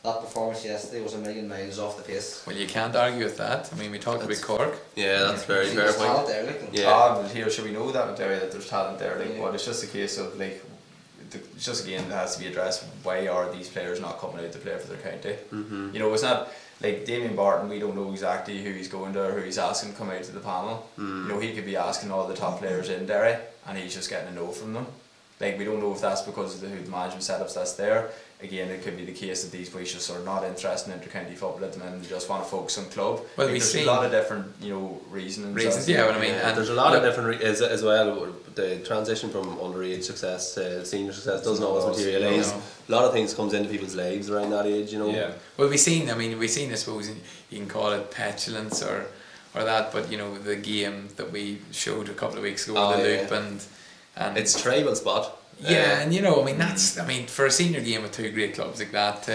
That performance yesterday was a million miles off the pace. Well, you can't argue with that. I mean, we talked about Cork. Yeah, that's very fair point. There, like, Here, should we know that with Derry, that there's talent there, like, but it's just a case of, like, it's just, again, it has to be addressed. Why are these players not coming out to play for their county? You know, it's not like Damien Barton, we don't know exactly who he's going to or who he's asking to come out to the panel. You know, he could be asking all the top players in Derry and he's just getting a no from them. Like, we don't know if that's because of who the management setups that's there. Again, it could be the case that these boys just are not interested in inter-county football at the moment, they just want to focus on club. Well, like, there's a lot of different, you know, reasons. Yeah, what I mean, and there's a lot of different as well. The transition from underage success to senior success doesn't always materialise. A lot of things comes into people's lives around that age, you know. Yeah. Well, we've seen, I suppose, you can call it petulance or that, but, you know, the game that we showed a couple of weeks ago, the loop and it's tribal spot. Yeah, and you know, for a senior game with 2 great clubs like that,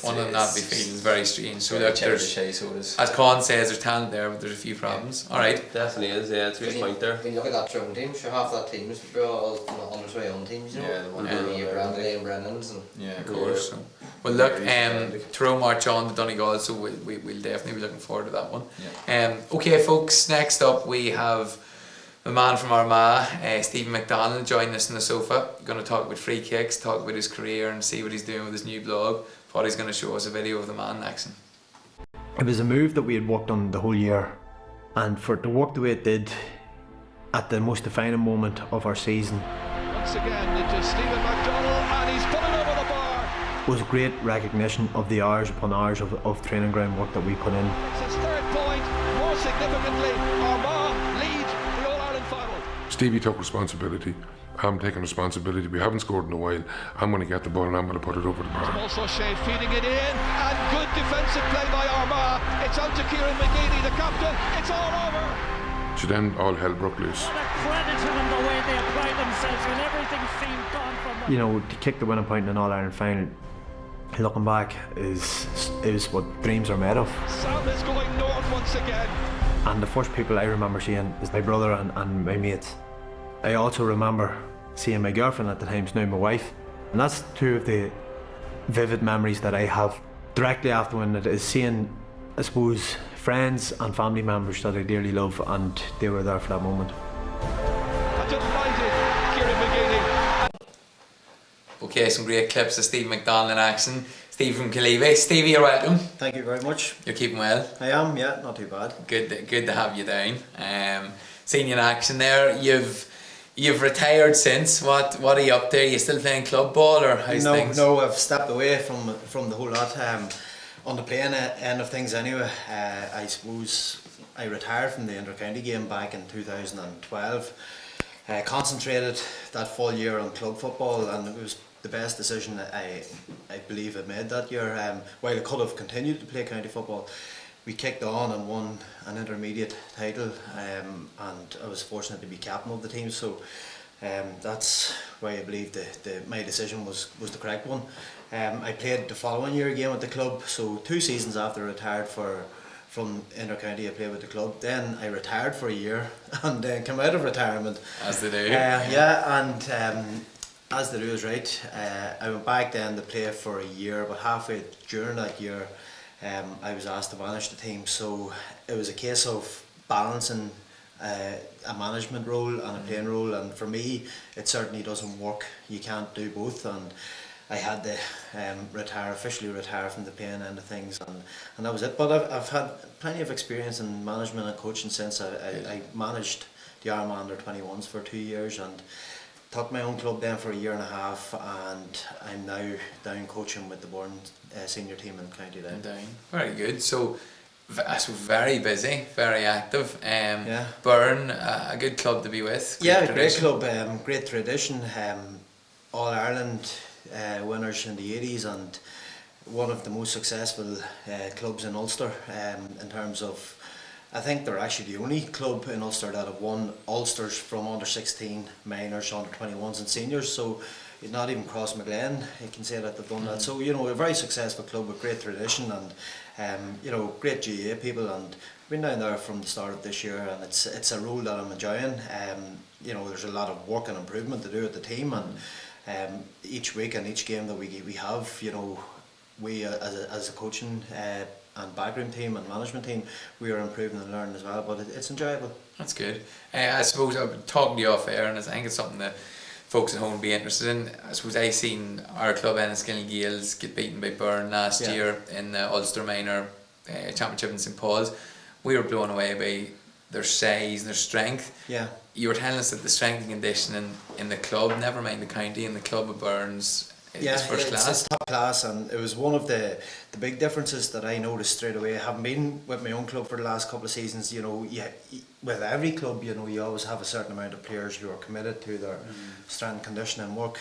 one of them not be feeling very strange. So look, as Con says, there's talent there, but there's a few problems. All right, definitely is. Yeah, it's a good point there. When you look at that Tyrone team, sure, half that team is on its way on teams, you know. Brandley and Brennan's and of course. So. Well, look, Tyrone march on to Donegal, so we'll definitely be looking forward to that one. Okay, folks. Next up, we have the man from Armagh, Stevie McDonnell, joining us on the sofa. We're going to talk about free kicks, talk about his career and see what he's doing with his new blog. Thought he's going to show us a video of the man next. It was a move that we had worked on the whole year, and for it to work the way it did at the most defining moment of our season. Once again, it is Stephen McDonnell, and he's put it over the bar. was great recognition of the hours upon hours of training ground work that we put in. It's his third point. More significantly, Armagh lead the All-Ireland final. Stevie took responsibility. I'm taking responsibility. We haven't scored in a while. I'm going to get the ball and I'm going to put it over the bar. Also Shane feeding it in, and good defensive play by Armagh. It's out to Kieran McGeady, the captain. It's all over. So then all hell broke loose. What a credit to them the way they applied themselves when everything seemed gone from them. You know, to kick the winning point in an All-Ireland final, looking back, is what dreams are made of. Sam is going north once again. And the first people I remember seeing is my brother and my mates. I also remember seeing my girlfriend at the time, now my wife, and that's two of the vivid memories that I have. Directly after when it is seeing, I suppose, friends and family members that I dearly love, and they were there for that moment. Okay, some great clips of Steve McDonnell in action. Steve from Killeavy. Stevie, you're welcome. Thank you very much. You're keeping well? I am, yeah, not too bad. Good to have you down. Seen you in action there. You've retired since. What are you up to? Are you still playing club ball or how's things? No, I've stepped away from the whole lot. On the playing end of things anyway, I suppose I retired from the inter-county game back in 2012. Concentrated that full year on club football, and it was the best decision I believe I made that year. While I could have continued to play county football, we kicked on and won an intermediate title, and I was fortunate to be captain of the team. So that's why I believe my decision was the correct one. I played the following year again with the club, so 2 seasons after I retired from inter-county, I played with the club. Then I retired for a year and then came out of retirement. As they do. Yeah, and as they do is right. I went back then to play for a year, but halfway during that year I was asked to manage the team, so it was a case of balancing a management role and a playing role, and for me it certainly doesn't work. You can't do both, and I had to officially retire from the playing end of things, and that was it. But I've had plenty of experience in management and coaching since. I managed the Armagh under-21s for 2 years and took my own club then for a year and a half, and I'm now down coaching with the Bourne senior team in County Down. Very good. So very busy, very active. Yeah. Burn, a good club to be with. Great club, great tradition. All Ireland winners in the 80s, and one of the most successful clubs in Ulster in terms of, I think they're actually the only club in Ulster that have won Ulsters from under 16, minors, under 21s and seniors. So not even Cross McGlen, you can say that they've done that. So a very successful club with great tradition and great GA people, and been down there from the start of this year, and it's a role that I'm enjoying. There's a lot of work and improvement to do with the team, and each week and each game that we have, we as a coaching and backroom team and management team, we are improving and learning as well, but it's enjoyable. That's good. I suppose I'm talking to you off air, and I think it's something that folks at home would be interested in. I suppose I seen our club Enniskillen Gales get beaten by Burn last year in the Ulster Minor Championship in St Paul's. We were blown away by their size and their strength. Yeah. You were telling us that the strength and conditioning in the club, never mind the county, in the club of Burns, is first class. It's top class, and it was one of the big differences that I noticed straight away. Having been with my own club for the last couple of seasons, with every club, you always have a certain amount of players who are committed to their strength and conditioning work.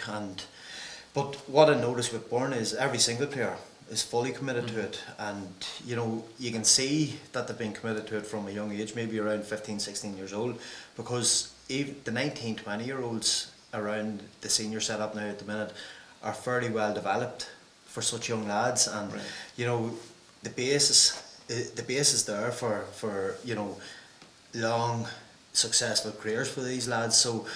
But what I noticed with Bourne is every single player is fully committed to it, and you can see that they've been committed to it from a young age, maybe around 15, 16 years old, because even the 19, 20-year-olds around the senior setup now at the minute are fairly well developed for such young lads, and the base is there for long successful careers for these lads. So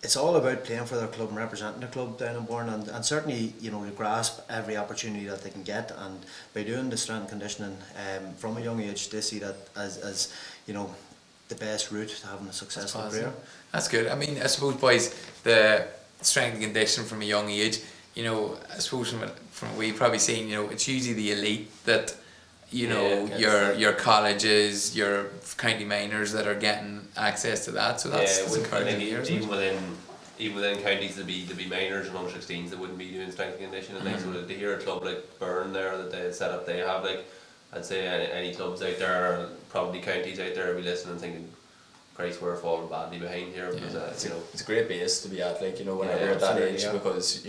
it's all about playing for their club and representing their club down in Bourne, and certainly to grasp every opportunity that they can get, and by doing the strength and conditioning from a young age, they see that as the best route to having a successful career. That's good. I mean, I suppose, boys, the strength and conditioning from a young age, I suppose from what we've probably seen, it's usually the elite that your colleges, your county minors that are getting access to that, so that's encouraging to hear. Even within even within counties there'd be minors and under 16s that wouldn't be doing strength and conditioning. And so to hear a club like Burn there that they set up, they have like, I'd say any clubs out there, probably counties out there, will be listening and thinking, Christ, we're falling badly behind here. Because, it's a great base to be at, like, whenever you're at that age, because,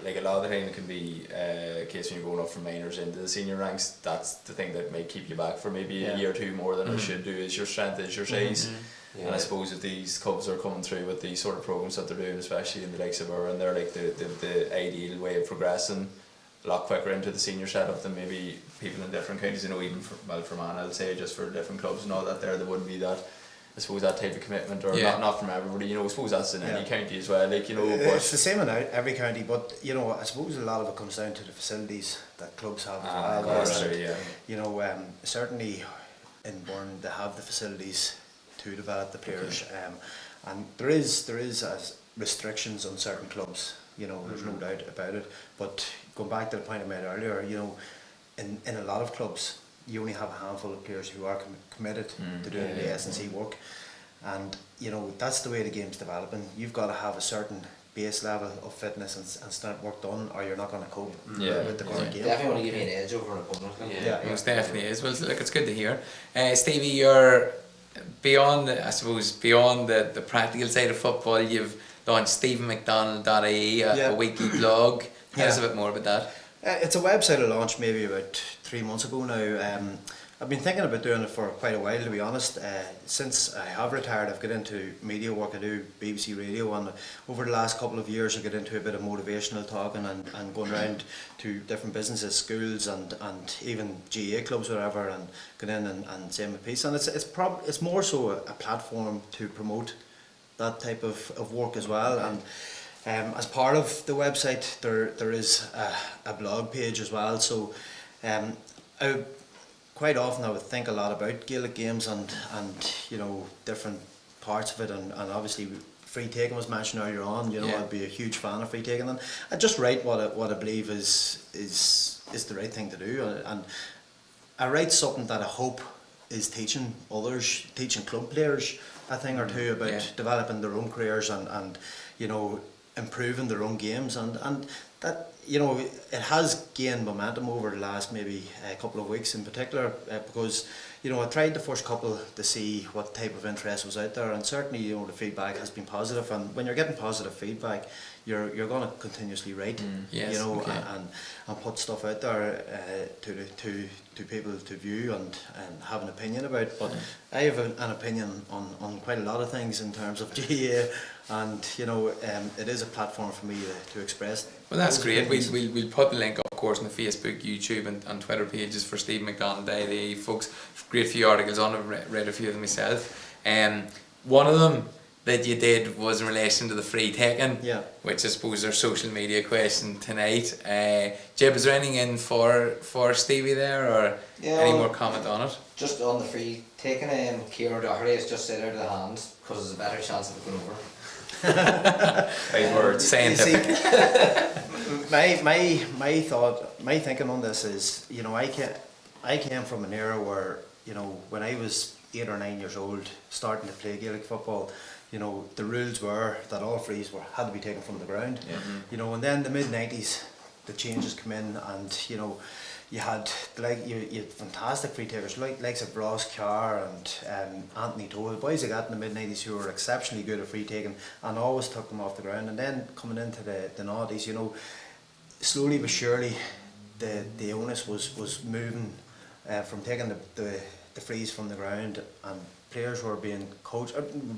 like a lot of the time it can be a case when you're going up from minors into the senior ranks, that's the thing that might keep you back for maybe a year or two more than it should do, is your strength, is your size. And I suppose if these clubs are coming through with these sort of programs that they're doing, especially in the likes of Ireland, they're like the ideal way of progressing a lot quicker into the senior setup than maybe people in different counties. Even for Man, I'll say, just for different clubs and all that there wouldn't be that, I suppose, that type of commitment, or not from everybody. I suppose that's in any county as well. Like, but it's the same in every county, but I suppose a lot of it comes down to the facilities that clubs have as well. Certainly in Bourne they have the facilities to develop the players, and there is restrictions on certain clubs. There's no doubt about it. But going back to the point I made earlier, in a lot of clubs, you only have a handful of players who are committed to doing the S&C work, and that's the way the game's developing. You've got to have a certain base level of fitness and start work done, or you're not going to cope with the current game. Definitely want to give you an edge over an opponent. Most definitely is. Well, look, it's good to hear. Stevie, you're beyond the practical side of football. You've launched StevieMcDonnell.ie, a weekly blog. Tell us a bit more about that. It's a website I launched maybe about 3 months ago now. I've been thinking about doing it for quite a while, to be honest. Since I have retired, I've got into media work. I do BBC Radio, and over the last couple of years I got into a bit of motivational talking and going around to different businesses, schools and even GA clubs, whatever, and going in and saying my piece. And it's more so a platform to promote that type of work as well. And as part of the website, there is a blog page as well. So quite often I would think a lot about Gaelic games and different parts of it, and obviously free taking was mentioned earlier on. I'd be a huge fan of free taking, and I just write what I believe is the right thing to do, and I write something that I hope is teaching others, teaching club players a thing or two about developing their own careers and improving their own games, and that it has gained momentum over the last maybe a couple of weeks in particular, because I tried the first couple to see what type of interest was out there, and certainly the feedback has been positive. And when you're getting positive feedback, you're going to continuously write, and put stuff out there to people to view and have an opinion about. But I have an opinion on quite a lot of things in terms of GAA, and it is a platform for me to express. Well, that's great. We'll put the link, of course, on the Facebook, YouTube and Twitter pages for Steve McDonnell Daily, folks. Great few articles on it. I've read a few of them myself. One of them that you did was in relation to the free taking, which I suppose our social media question tonight. Jib, is there anything in for Stevie there, or any more comment on it? Just on the free taking, Kieran Doherty has just said out of the hand because there's a better chance of it going over. Right words, scientific. My thinking on this is, I came from an era where, when I was 8 or 9 years old, starting to play Gaelic football, the rules were that all frees had to be taken from the ground. And then the mid-90s, the changes come in, and you had fantastic free takers likes of Ross Carr and Anthony Toll, boys like that in the mid-90s who were exceptionally good at free taking and always took them off the ground. And then coming into the noughties, slowly but surely the onus was moving from taking the frees from the ground, and players were being coached.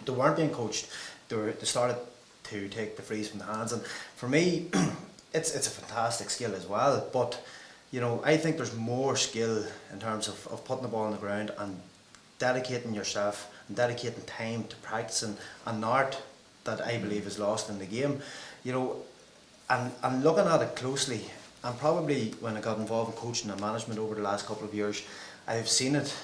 They weren't being coached. They started to take the frees from the hands, and for me, it's a fantastic skill as well. But I think there's more skill in terms of putting the ball on the ground and dedicating yourself and dedicating time to practicing an art that I believe is lost in the game. And looking at it closely, and probably when I got involved in coaching and management over the last couple of years, I've seen it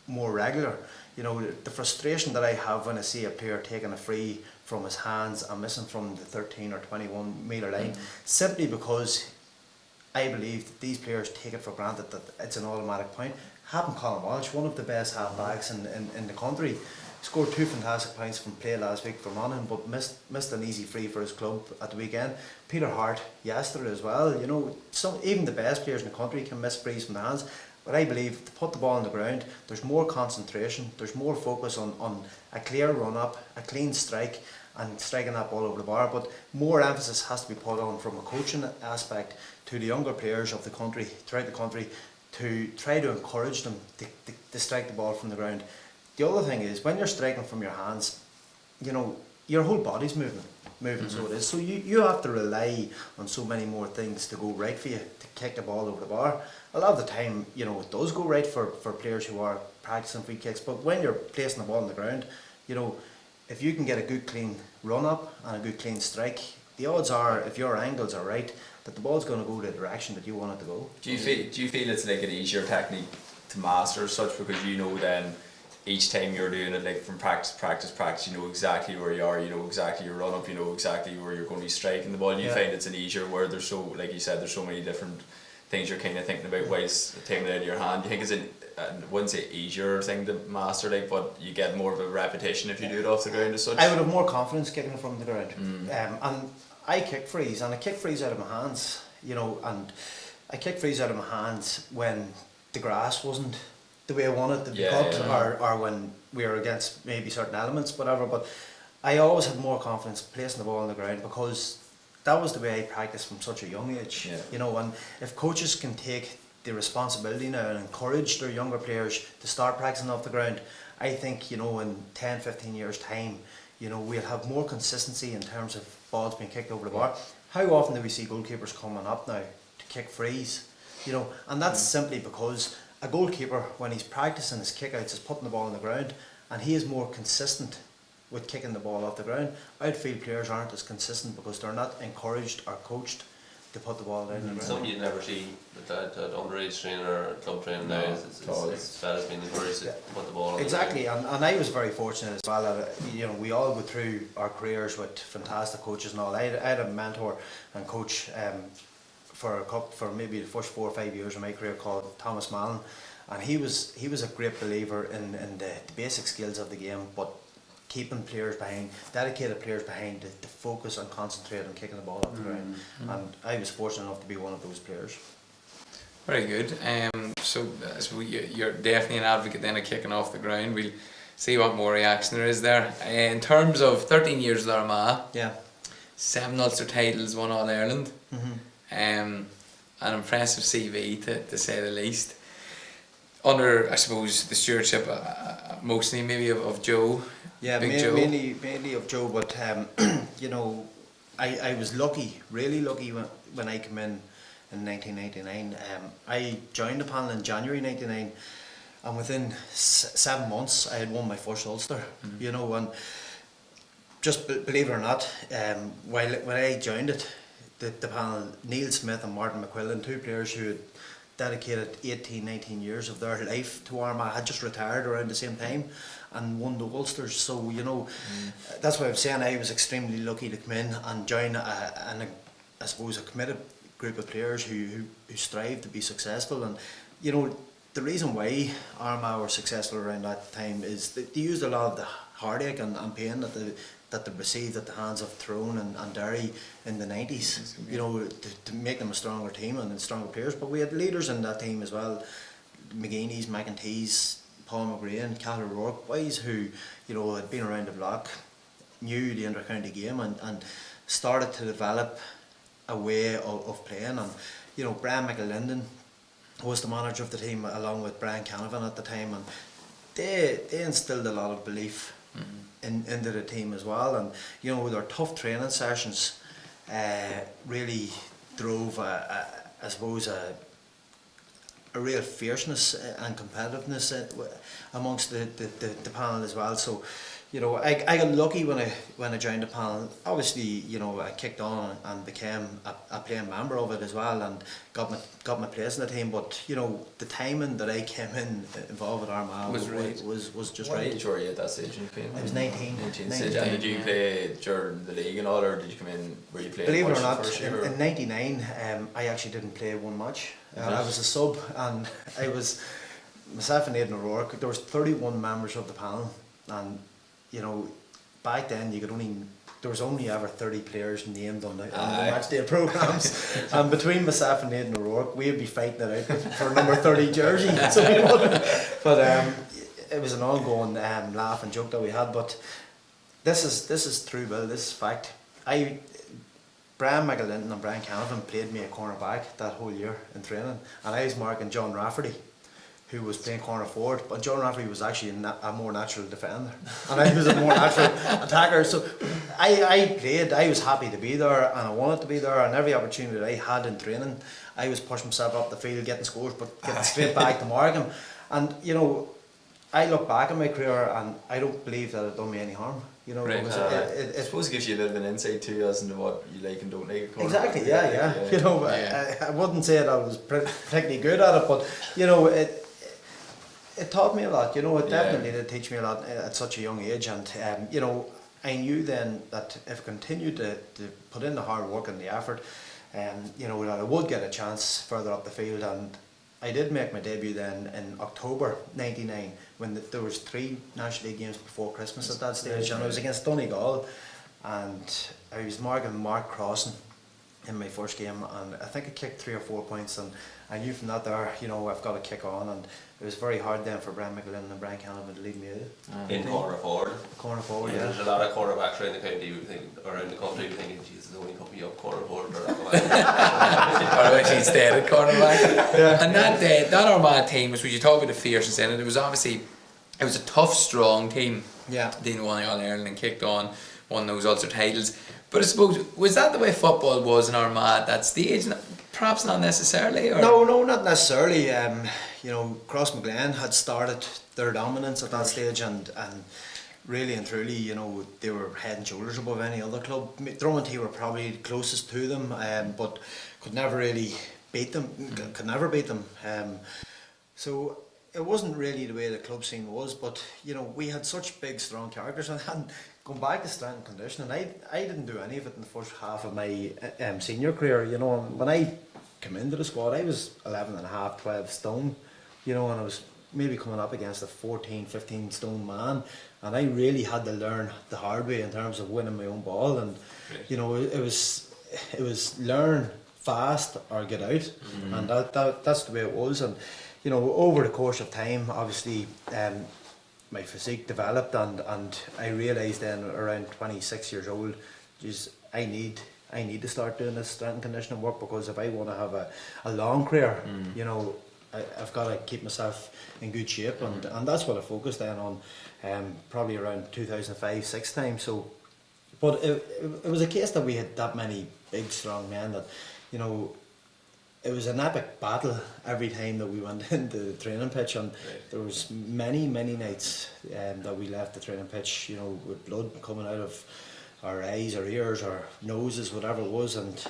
more regular. The frustration that I have when I see a player taking a free from his hands and missing from the 13 or 21 metre line, simply because I believe that these players take it for granted that it's an automatic point. Happened Colin Walsh, one of the best half-backs in the country, scored 2 fantastic points from play last week for Monaghan, but missed an easy free for his club at the weekend. Peter Hart yesterday as well. You know, even the best players in the country can miss frees from the hands. But I believe to put the ball on the ground, there's more concentration, there's more focus on a clear run up, a clean strike, and striking that ball over the bar. But more emphasis has to be put on from a coaching aspect to the younger players of the country, throughout the country, to try to encourage them to strike the ball from the ground. The other thing is, when you're striking from your hands, you know, your whole body's moving, so it is. So you have to rely on so many more things to go right for you to kick the ball over the bar. A lot of the time, you know, it does go right for players who are practicing free kicks, but when you're placing the ball on the ground, you know, if you can get a good clean run up and a good clean strike, the odds are, if your angles are right, that the ball's going to go the direction that you want it to go. Do you feel it's like an easier technique to master as such, because you know then each time you're doing it, like from practice, you know exactly where you are, you know exactly your run up, you know exactly where you're going to be striking the ball. You find it's an easier, where there's so, like you said, there's so many different things you're kind of thinking about whilst taking it out of your hand. Do you think it's I wouldn't say easier thing to master, like, but you get more of a repetition if you do it off the ground as such? I would have more confidence kicking it from the ground. And I kick frees, and I kick frees out of my hands, you know, and I kick frees out of my hands when the grass wasn't the way I wanted it to be cut, or when we were against maybe certain elements, whatever. But I always had more confidence placing the ball on the ground, because that was the way I practiced from such a young age. You know, and if coaches can take the responsibility now and encourage their younger players to start practicing off the ground, I think, you know, in 10-15 years time, you know, we'll have more consistency in terms of balls being kicked over the bar. How often do we see goalkeepers coming up now to kick frees? You know, and that's simply because a goalkeeper, when he's practicing his kickouts, is putting the ball on the ground, and he is more consistent with kicking the ball off the ground. Outfield players aren't as consistent because they're not encouraged or coached to put the ball down the ground. Something you'd never see at underage training or club training now. It's fellas being encouraged to put the ball on exactly, and I was very fortunate as well. You know, we all go through our careers with fantastic coaches and all. I had a mentor and coach for maybe the first 4 or 5 years of my career called Thomas Mallon, and he was a great believer in the basic skills of the game, but keeping players behind, dedicated players behind to focus and concentrate on kicking the ball off the ground. And I was fortunate enough to be one of those players. Very good. So you're definitely an advocate then of kicking off the ground. We'll see what more reaction there is there. In terms of 13 years with Armagh, 7 Ulster titles, 1 All-Ireland, an impressive CV to say the least. Under, I suppose, the stewardship mostly maybe of Joe. Yeah, mainly of Joe, but you know, I was lucky, really lucky when I came in 1999. I joined the panel in January 99, and within 7 months I had won my first Ulster. You know, and just believe it or not, when I joined it, the panel, Neil Smith and Martin McQuillan, 2 players who had dedicated 18-19 years of their life to Armagh, had just retired around the same time and won the Ulsters. So, you know, that's why I'm saying I was extremely lucky to come in and join I suppose a committed group of players who strive to be successful. And, you know, the reason why Armagh were successful around that time is that they used a lot of the heartache and pain that they received at the hands of Tyrone and Derry in the 90s, you know, to make them a stronger team and stronger players. But we had leaders in that team as well, McGeeney's, McEntee's, Paul McGrain, Cal O'Rourke, boys who, you know, had been around the block, knew the inter-county game and started to develop a way of playing. And, you know, Brian McAlinden was the manager of the team along with Brian Canavan at the time, and they instilled a lot of belief into the team as well. And, you know, their tough training sessions really drove I suppose a real fierceness and competitiveness amongst the panel as well. So, you know, I got lucky when I joined the panel. Obviously, you know, I kicked on and became a playing member of it as well, and got my place in the team. But, you know, the timing that I came in involved with Armagh was just right. What age were you at that stage when you came in? I was 19. 19. And did you play during the league and all, or did you come in, were you playing? Believe it or not, in 99, I actually didn't play one match. I was a sub, and I was myself and Aidan O'Rourke. There was 31 members of the panel, and back then there was only ever 30 players named on the match day programmes, and between myself and Aidan O'Rourke, we'd be fighting it out for number 30 jersey. So we wouldn't. But it was an ongoing laugh and joke that we had. But this is true, Bill. This is fact. Brian McAlinton and Brian Canavan played me a corner back that whole year in training, and I was marking John Rafferty, who was playing corner forward, but John Rafferty was actually a more natural defender, and I was a more natural attacker. So I was happy to be there, and I wanted to be there, and every opportunity that I had in training, I was pushing myself up the field, getting scores, but getting straight back to mark him. And I look back at my career, and I don't believe that it done me any harm. Right. I suppose it gives you a bit of an insight too as into what you like and don't like. Exactly, yeah. I wouldn't say that I was particularly good at it, but it taught me a lot. It definitely did teach me a lot at such a young age, and I knew then that if I continued to put in the hard work and the effort, that I would get a chance further up the field. And I did make my debut then in October '99 when there was 3 National League games before Christmas at that stage, and I was against Donegal, and I was marking Mark Crossan in my first game, and I think I kicked 3 or 4 points, and I knew from that there, I've got to kick on, and it was very hard then for Brian McAlinton and Brian Canavan to lead me out. In corner forward. Corner forward, yeah. There's a lot of cornerbacks around the county around the country who think, Jesus, there's only a couple of corner forward. Or actually stayed at cornerback. Yeah. And that Armagh team, was when you talk about the fierceness in it, it was a tough, strong team. Yeah. They won All Ireland and kicked on, won those Ulster titles. But I suppose, was that the way football was in Armagh at that stage? Perhaps not necessarily? Or? No, not necessarily. Crossmaglen had started their dominance at that stage, and really and truly, they were head and shoulders above any other club. Drummond were probably closest to them, but could never really beat them. Could never beat them. So it wasn't really the way the club scene was, but we had such big, strong characters, and going back to strength and conditioning, I didn't do any of it in the first half of my senior career. When I came into the squad, I was 11 and a half, 12 stone, and I was maybe coming up against a 14, 15 stone man, and I really had to learn the hard way in terms of winning my own ball, and it was learn fast or get out, and that's the way it was. And over the course of time, obviously my physique developed, and I realised then around 26 years old, I need to start doing this strength and conditioning work, because if I want to have a long career, I've got to keep myself in good shape, and that's what I focused then on, probably around 2005-06 time. So, but it was a case that we had that many big strong men that, it was an epic battle every time that we went into the training pitch, and there was many nights that we left the training pitch, with blood coming out of our eyes, our ears, our noses, whatever it was. And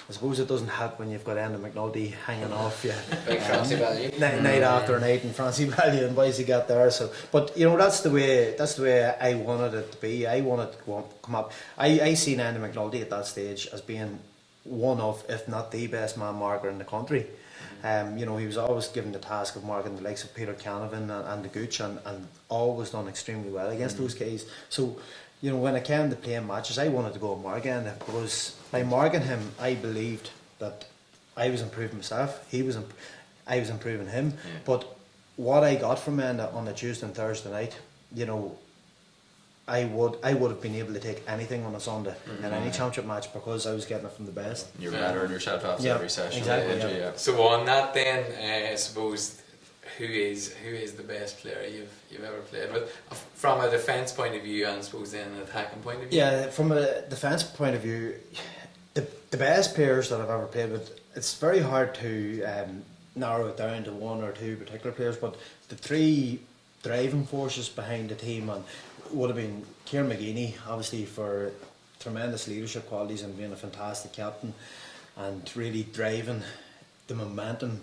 I suppose it doesn't help when you've got Enda McNulty hanging off you. Big Francie Value. Night after night, and Francie Value and boys you got there. So, but that's the way I wanted it to be. I wanted to come up. I seen Enda McNulty at that stage as being one of, if not the best man marker in the country. He was always given the task of marking the likes of Peter Canavan and the Gooch, and always done extremely well against those guys. So, when it came to playing matches, I wanted to go and mark Enda, because by marking him, I believed that I was improving myself. I was improving him. Yeah. But what I got from Enda on a Tuesday and Thursday night, I would have been able to take anything on a Sunday in any championship match, because I was getting it from the best. You're bettering yourself after every session. Exactly. Yeah. So on that then, I suppose, who is the best player you've ever played with, from a defence point of view, and I suppose then an attacking point of view? Yeah, from a defence point of view, the best players that I've ever played with, it's very hard to narrow it down to one or two particular players, but the 3 driving forces behind the team would have been Kieran McGeeney, obviously, for tremendous leadership qualities and being a fantastic captain, and really driving the momentum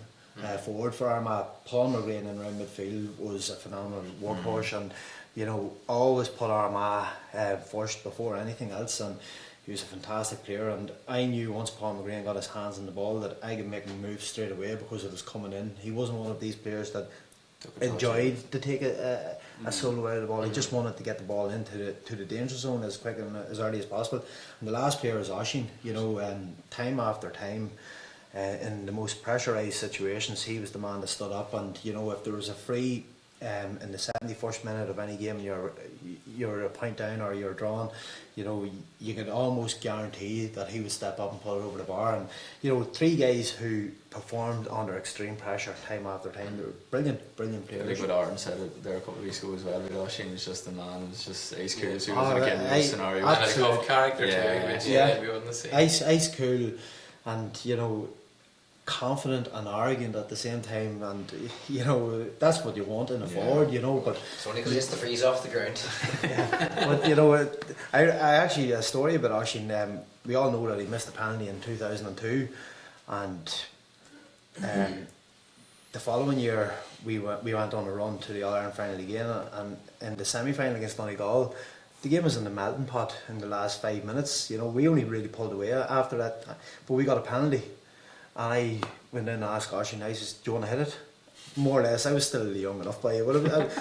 forward for Armagh. Paul McGrain in around midfield was a phenomenal workhorse, and always put Armagh first before anything else, and he was a fantastic player. And I knew once Paul McGrain got his hands on the ball that I could make him move straight away, because it was coming in. He wasn't one of these players that enjoyed to take a solo out of the ball. He just wanted to get the ball into the danger zone as quick and as early as possible. And the last player is Oshin. Time after time, in the most pressurised situations, he was the man that stood up. And if there was a free in the 71st minute of any game, you're a point down or you're drawn, you could almost guarantee that he would step up and pull it over the bar. And 3 guys who performed under extreme pressure time after time. They were brilliant players. I think what Aaron said it there a couple of weeks ago as well. Oshin was just the man. Was just ice cool. He was like in this scenario. And a tough character too. We wouldn't see. Ice cool, and confident and arrogant at the same time, and that's what you want in a forward, but it's only because he has to freeze off the ground. But I actually, a story about Oshin, we all know that he missed the penalty in 2002, and the following year we went on a run to the All-Ireland final again, and in the semi-final against Donegal, the game was in the melting pot in the last 5 minutes. We only really pulled away after that, but we got a penalty. And I went in and asked Oshin, I says, do you want to hit it? More or less, I was still young enough by it, but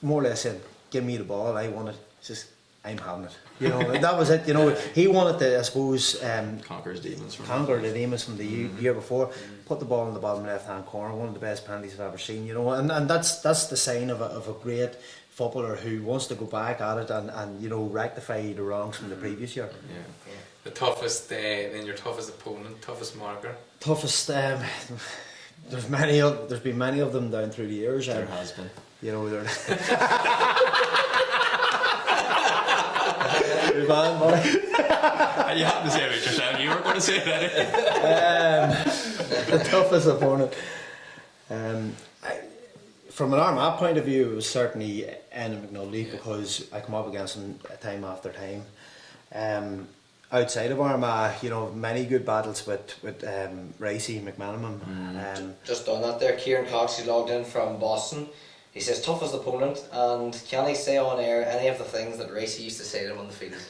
more or less said, give me the ball, I want it. He says, I'm having it. And that was it. He wanted to, I suppose, conquer the demons from the year before, put the ball in the bottom left-hand corner, one of the best penalties I've ever seen. And that's the sign of a great footballer who wants to go back at it and rectify the wrongs from the previous year. Yeah. The toughest, then your toughest opponent, toughest marker. Toughest. There's been many of them down through the years. There has been. They're. Good man, buddy. And you happen to say it yourself. You were going to say that. The toughest opponent. From an Armagh point of view, it was certainly Enan McNulty, because I come up against him time after time. Outside of Armagh, many good battles with Ricey, McManaman. Just on that there, Kieran Cox, he logged in from Boston. He says, toughest opponent, and can he say on air any of the things that Ricey used to say to him on the field?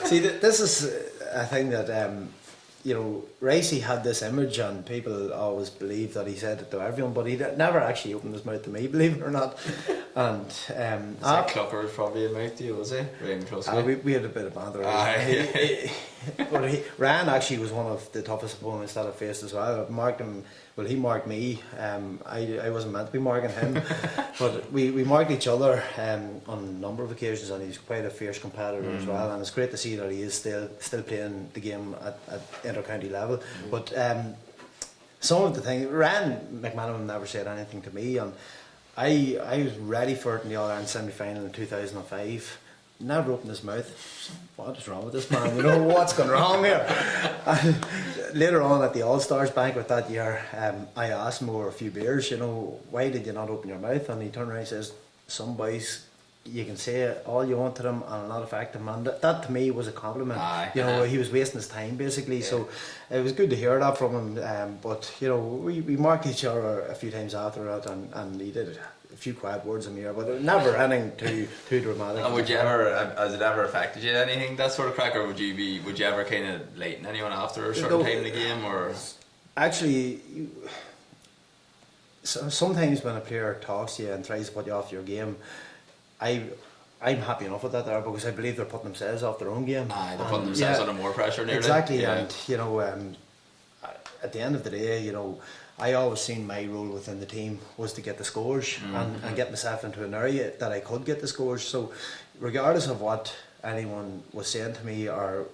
See, this is a thing that, Ricey had this image, and people always believed that he said it to everyone, but he never actually opened his mouth to me, believe it or not. And Clucker was probably a mouth to you, was he? We had a bit of banter. But Ryan actually was one of the toughest opponents that I faced as well. I marked him. Well, he marked me. I wasn't meant to be marking him, but we marked each other on a number of occasions, and he's quite a fierce competitor as well. And it's great to see that he is still playing the game at inter-county level. But some of the things, Ryan McManaman never said anything to me, and I was ready for it in the All-Ireland semi-final in 2005. Never opened his mouth. What is wrong with this man? What's going wrong here? And later on at the All-Stars banquet that year, I asked him over a few beers, why did you not open your mouth? And he turned around and says, some boys, you can say all you want to them and it'll not affect them. And that to me was a compliment. He was wasting his time basically. Yeah. So it was good to hear that from him. But we marked each other a few times after that, and he did a few quiet words in the ear, but never anything too dramatic. And would you ever, has it ever affected you anything, that sort of crack, or would you ever kind of lighten anyone after a certain time in the game, or? Actually, sometimes when a player talks to you and tries to put you off your game, I'm happy enough with that there, because I believe they're putting themselves off their own game. They're putting themselves under more pressure nearly. Exactly, yeah. And at the end of the day, I always seen my role within the team was to get the scores and get myself into an area that I could get the scores. So regardless of what anyone was saying to me or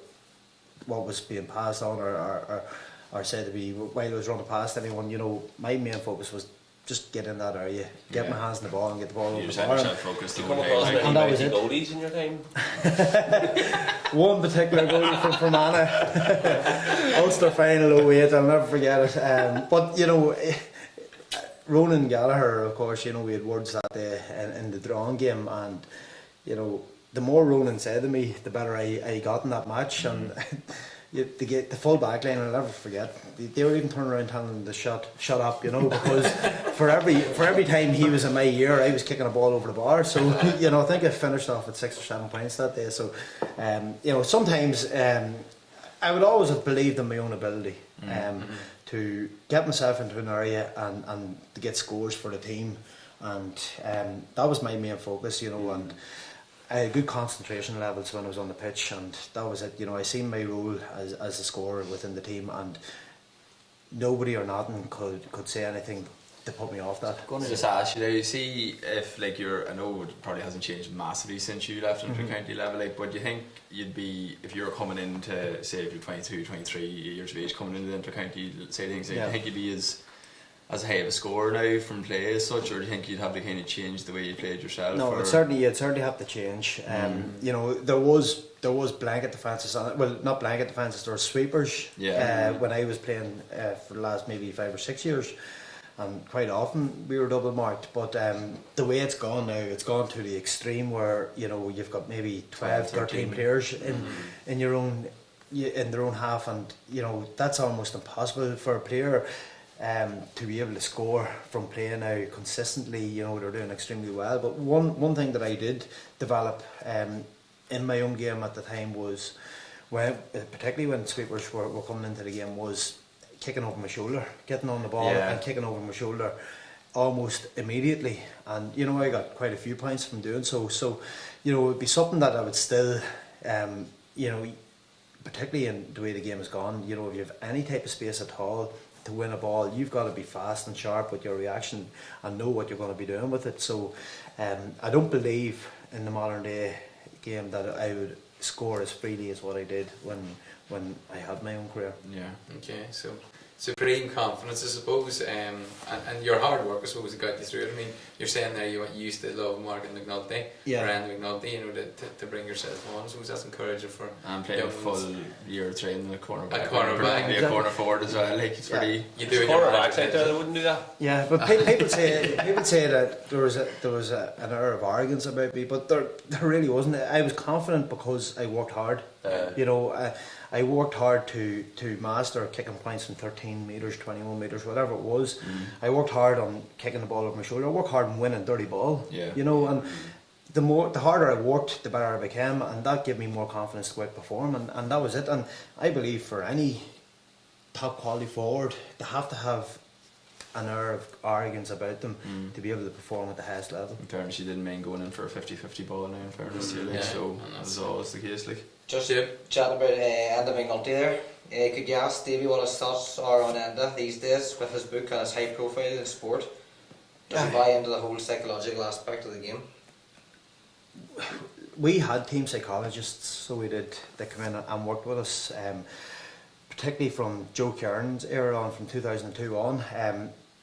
what was being passed on or said to me while I was running past anyone, my main focus was just get in that area, get my hands in the ball and get the ball over the bar. Did you come across many goalies in your time? One particular goalie from Anna, Ulster final 08, I'll never forget it. But Ronan Gallagher, of course, we had words that day in the drawing game, and the more Ronan said to me, the better I got in that match. And to get the full back line, I'll never forget, they were even turning around telling him to shut up, because for every time he was in my ear, I was kicking a ball over the bar. So I think I finished off with 6 or 7 points that day. So sometimes I would always have believed in my own ability to get myself into an area and to get scores for the team. and that was my main focus, you know, and I had good concentration levels when I was on the pitch, and that was it. You know, I seen my role as a scorer within the team, and nobody or nothing could say anything to put me off that. Going to just ask you there, you see if like I know it probably hasn't changed massively since you left into county level, like, but do you think you'd be, if you were coming into, say if you're 22, 23 years of age, coming into the inter-county side of things, like, do you think you'd be as high of a scorer now from play as such, or do you think you'd have to kind of change the way you played yourself? No, you'd certainly have to change. You know, there was blanket defences on it. Well, not blanket defences, there were sweepers. When I was playing for the last maybe 5 or 6 years, and quite often we were double marked. But the way it's gone now, it's gone to the extreme where, you know, you've got maybe 12, 13 players in your own in their own half, and you know that's almost impossible for a player. To be able to score from playing now consistently, you know, they're doing extremely well. But one thing that I did develop in my own game at the time was, particularly when sweepers were coming into the game, was kicking over my shoulder, getting on the ball and kicking over my shoulder almost immediately. And you know, I got quite a few points from doing so. So, you know, it would be something that I would still, you know, particularly in the way the game has gone, you know, if you have any type of space at all to win a ball, you've got to be fast and sharp with your reaction and know what you're going to be doing with it. So I don't believe in the modern day game that I would score as freely as what I did when I had my own career. Okay, so supreme confidence, I suppose, and your hard work, I suppose, got you through it. I mean, you're saying there you used to love Morgan McNulty, Randy McNulty, you know, to bring yourself on. So that's encouraging for. And playing a full year training at cornerback. A corner forward as well. Like it's pretty. You do cornerbacks out there that wouldn't do that. Yeah, but people say that there was an air of arrogance about me, but there really wasn't. I was confident because I worked hard. You know, I worked hard to master kicking points from 13 metres, 21 metres, whatever it was. I worked hard on kicking the ball over my shoulder. I worked hard on winning dirty ball. You know, and the harder I worked, the better I became, and that gave me more confidence to go out and perform, and that was it. And I believe for any top quality forward, they have to have an air of arrogance about them to be able to perform at the highest level. In fairness, you didn't mind going in for a 50-50 ball now, in fairness to you, like, so that's always the case. Like. Just chatting about Enda McNulty there, could you ask Stevie what his thoughts are on Enda these days with his book and his high profile in sport? Does he buy into the whole psychological aspect of the game? We had team psychologists, so we did. They come in and worked with us, particularly from Joe Kieran's era on, from 2002 on.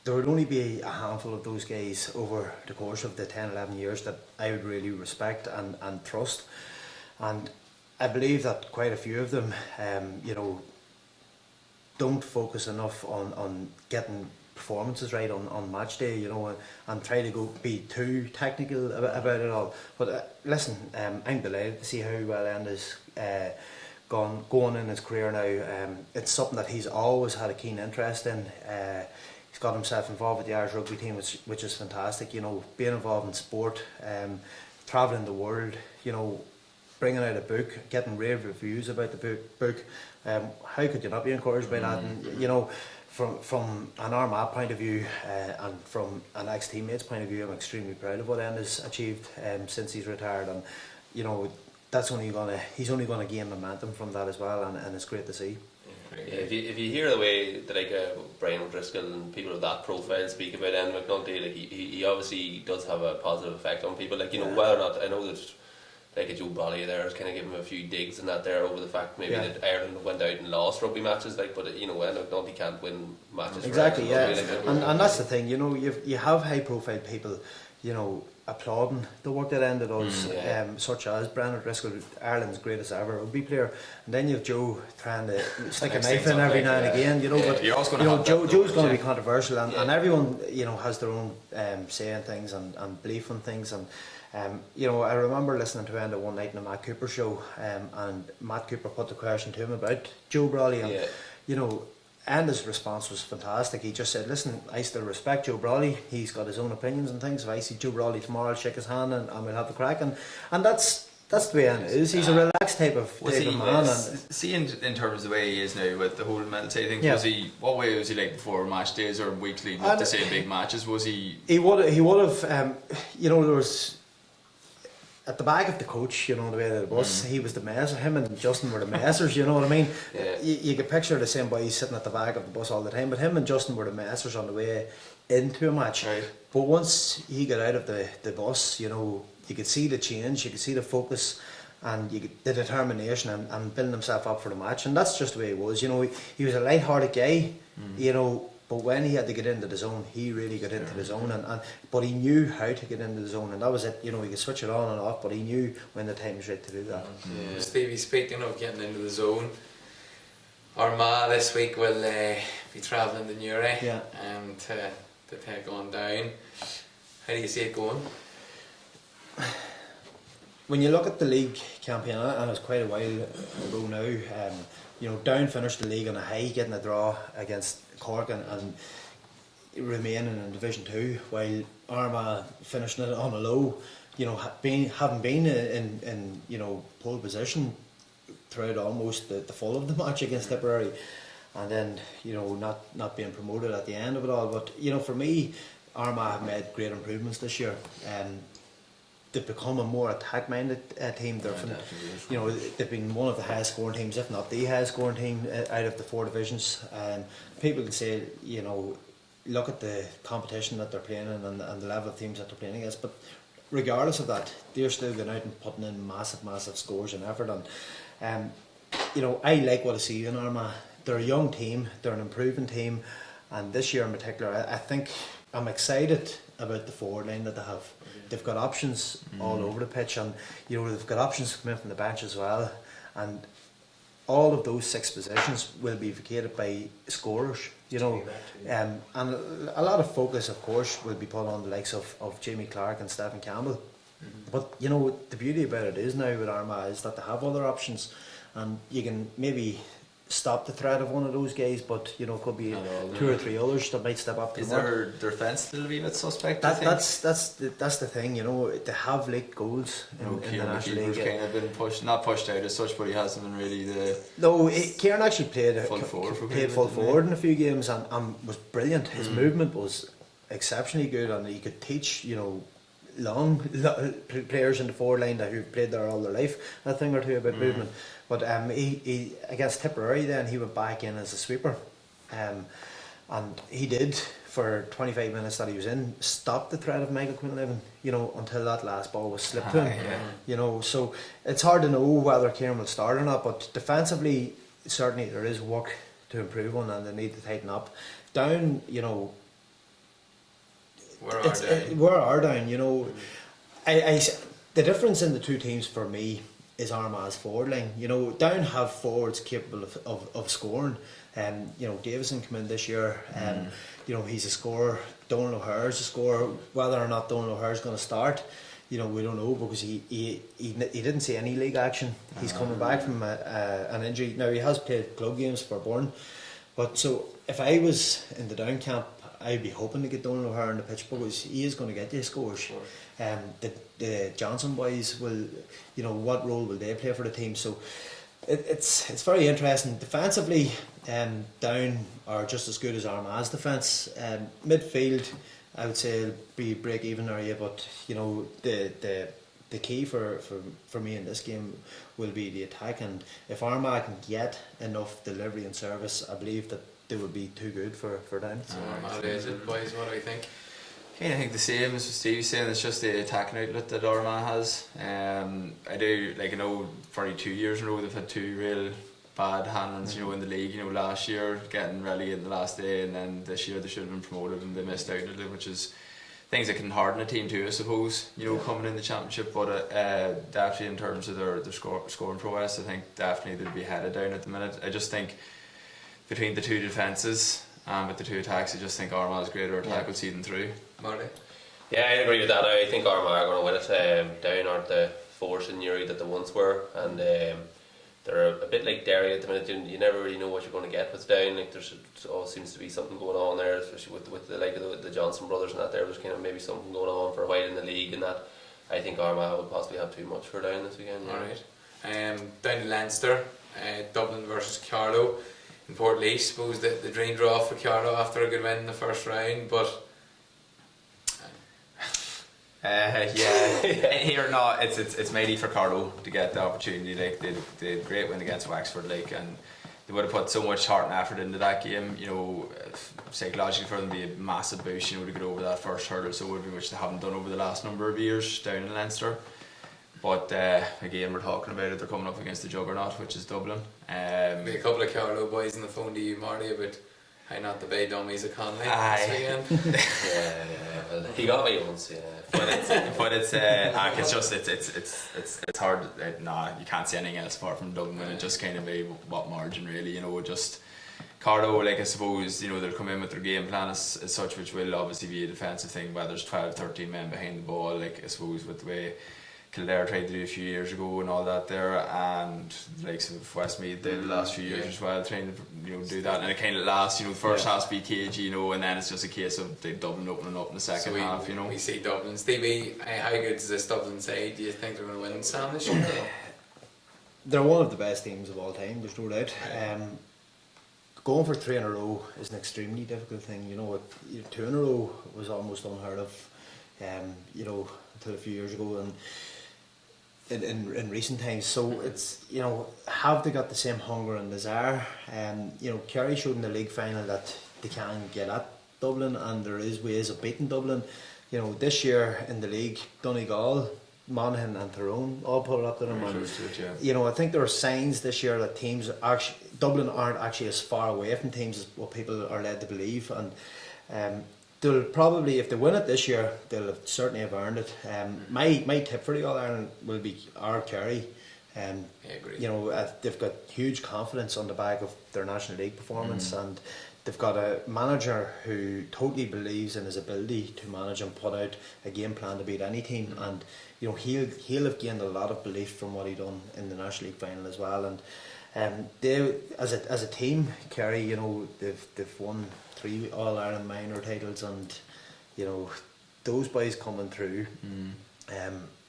There would only be a handful of those guys over the course of the 10-11 years that I would really respect and trust, and I believe that quite a few of them, you know, don't focus enough on getting performances right on match day, you know, and try to be too technical about it all. But listen, I'm delighted to see how well Enda's going in his career now. It's something that he's always had a keen interest in. He's got himself involved with the Irish rugby team, which is fantastic. You know, being involved in sport, travelling the world, you know, bringing out a book, getting rave reviews about the book. How could you not be encouraged by that? And you know, from an Armagh point of view and from an ex-teammate's point of view, I'm extremely proud of what Enda's achieved since he's retired, and you know, he's only going to gain momentum from that as well, and it's great to see. If you hear the way that like Brian O'Driscoll and people of that profile speak about Enda McNulty, like he obviously does have a positive effect on people. Like, you know, whether or not, I know that like a Joe Brawley there is kind of giving him a few digs and that there over the fact maybe that Ireland went out and lost rugby matches, like, but you know, Enda McNulty can't win matches. Exactly, yeah, and that's the thing, you know, you have high profile people, you know, applauding the work that Enda does, such as Brian O'Driscoll, Ireland's greatest ever rugby plair, and then you have Joe trying to stick a knife in every now and again, you know. But you know, Joe's going to be controversial, and everyone, you know, has their own say in things and belief in things, and you know, I remember listening to Enda one night in a Matt Cooper show, and Matt Cooper put the question to him about Joe Brawley, and you know, Enda's response was fantastic. He just said, listen, I still respect Joe Brawley, he's got his own opinions and things. If I see Joe Brawley tomorrow, I'll shake his hand and we'll have the crack, and that's that's the way it is. He's a relaxed type of man. See, in terms of the way he is now with the whole mental side of things, what way was he like before match days or weeks leading up to say big matches? Was he? He would have. There was at the back of the coach. The way that it was. He was the messer. Him and Justin were the messers. You know what I mean? Yeah. You could picture the same boys sitting at the back of the bus all the time. But him and Justin were the messers on the way into a match. Right. But once he got out of the bus, you could see the change, you could see the focus, and the determination and building himself up for the match. And that's just the way he was. He was a light-hearted guy, but when he had to get into the zone, he really got into the zone. But he knew how to get into the zone, and that was it. He could switch it on and off, but he knew when the time was right to do that. Yeah. Stevie, speaking of getting into the zone, Armagh this week will be travelling to Newry and to take on Down. How do you see it going? When you look at the league campaign, and it's quite a while ago now, Down finished the league on a high, getting a draw against Cork and remaining in Division 2, while Armagh finishing it on a low, having been in pole position throughout almost the full of the match against Tipperary, and then not being promoted at the end of it all. But for me, Armagh have made great improvements this year. They've become a more attack-minded team. They've been one of the highest scoring teams, if not the highest scoring team out of the 4 divisions. People can say, look at the competition that they're playing in and the level of teams that they're playing against. But regardless of that, they're still going out and putting in massive scores and effort. And I like what I see in Armagh. They're a young team. They're an improving team. And this year in particular, I think I'm excited about the forward line that they have. They've got options all over the pitch, and they've got options to come in from the bench as well. And all of those 6 positions will be vacated by scorers. And a lot of focus, of course, will be put on the likes of Jamie Clark and Stephen Campbell. But the beauty about it is now with Armagh is that they have other options, and you can maybe stop the threat of one of those guys, but it could be 2 or 3 others that might step up. Is their defence still a wee bit suspect? That's the thing. They have leaked goals in the National League. Kind of been not pushed out as such, but he hasn't been really No, Kieran actually played full forward forward in a few games and was brilliant. His movement was exceptionally good, and he could teach long players in the forward line that who've played there all their life a thing or two about movement. But he against Tipperary, then he went back in as a sweeper, and he did for 25 minutes that he was in stop the threat of Michael Quinlivan, until that last ball was slipped to him. So it's hard to know whether Kieran will start or not. But defensively, certainly there is work to improve on, and they need to tighten up. Down, where are Down? The difference in the 2 teams for me is Armagh's forward line. Down have forwards capable of scoring. Davison came in this year. He's a scorer. Donald O'Hare's a scorer. Whether or not Donald O'Hare's going to start, we don't know, because he didn't see any league action. He's coming back from an injury. Now he has played club games for Bourne, but so if I was in the Down camp, I'd be hoping to get Donald O'Hare on the pitch, because he is going to get you scores. The Johnson boys will, what role will they play for the team? So it's very interesting. Defensively, Down are just as good as Armagh's defence. Midfield, I would say, it'll be break-even area, but the key for me in this game will be the attack, and if Armagh can get enough delivery and service, I believe that they would be too good for Down. So Armagh is it, boys? What do you think? I think the same as what Stevie's saying. It's just the attacking outlet that Armagh has. I do, I know for 2 years in a row they've had 2 real bad handlings, in the league. Last year getting relegated the last day, and then this year they should have been promoted and they missed out on it, which is things that can harden a team too, I suppose. Coming in the championship, but definitely in terms of their scoring prowess, I think definitely they'd be headed Down at the minute. I just think between the 2 defences and with the 2 attacks, I just think Armagh's greater attack will see them through. Marty? Yeah, I agree with that. I think Armagh are going to win it. Down aren't the force in Newry that they once were, and they're a bit like Derry at the minute. You never really know what you're going to get with Down. There's always seems to be something going on there, especially with the like of the Johnson brothers and that. There was kind of maybe something going on for a while in the league and that. I think Armagh will possibly have too much for down this weekend. Yeah. Alright. Down to Leinster, Dublin versus Carlow in Portlaoise. Suppose the dream draw for Carlow after a good win in the first round, but here or not, it's mainly for Carlow to get the opportunity. Like they had a great win against Wexford, like, and they would have put so much heart and effort into that game. You know, psychologically for them, be a massive boost. You know, to get over that first hurdle, so would be which they haven't done over the last number of years down in Leinster. But again, we're talking about it. They're coming up against the juggernaut, which is Dublin. Be a couple of Carlow boys on the phone to you, Marty, about how not to bay dummies at Conley this weekend. Well, he got me once, yeah. But it's hard. You can't see anything else apart from Dublin. And it just kind of be what margin really. You know, just Carlow. Like I suppose, you know, they'll come in with their game plan as such, which will obviously be a defensive thing. Where there's 12, 13 men behind the ball. Like I suppose with the way Kildare tried to do a few years ago and all that there, and the likes of Westmeath did the last few years as well, trying to do that, and it kind of lasts. You know, the first half's be cagey, you know, and then it's just a case of Dublin opening up in the second half. You know, we see Dublin. Stevie, how good is this Dublin side? Do you think they're going to win Sam this year? They're one of the best teams of all time, there's no doubt. Going for 3 in a row is an extremely difficult thing. You know, 2 in a row was almost unheard of. You know, until a few years ago, and in recent times. So it's, you know, have they got the same hunger and desire? You know, Kerry showed in the league final that they can get at Dublin, and there is ways of beating Dublin. You know, this year in the league, Donegal, Monaghan and Tyrone all put it up to them. And, you know, I think there are signs this year that teams actually, Dublin aren't actually as far away from teams as what people are led to believe, and they'll probably, if they win it this year, they'll certainly have earned it. My tip for the All Ireland will be our Kerry. You know, they've got huge confidence on the back of their National League performance, and they've got a manager who totally believes in his ability to manage and put out a game plan to beat any team. And you know, he'll have gained a lot of belief from what he done in the National League final as well. And they, as a team, Kerry, you know, they've won 3 All Ireland minor titles, and you know, those boys coming through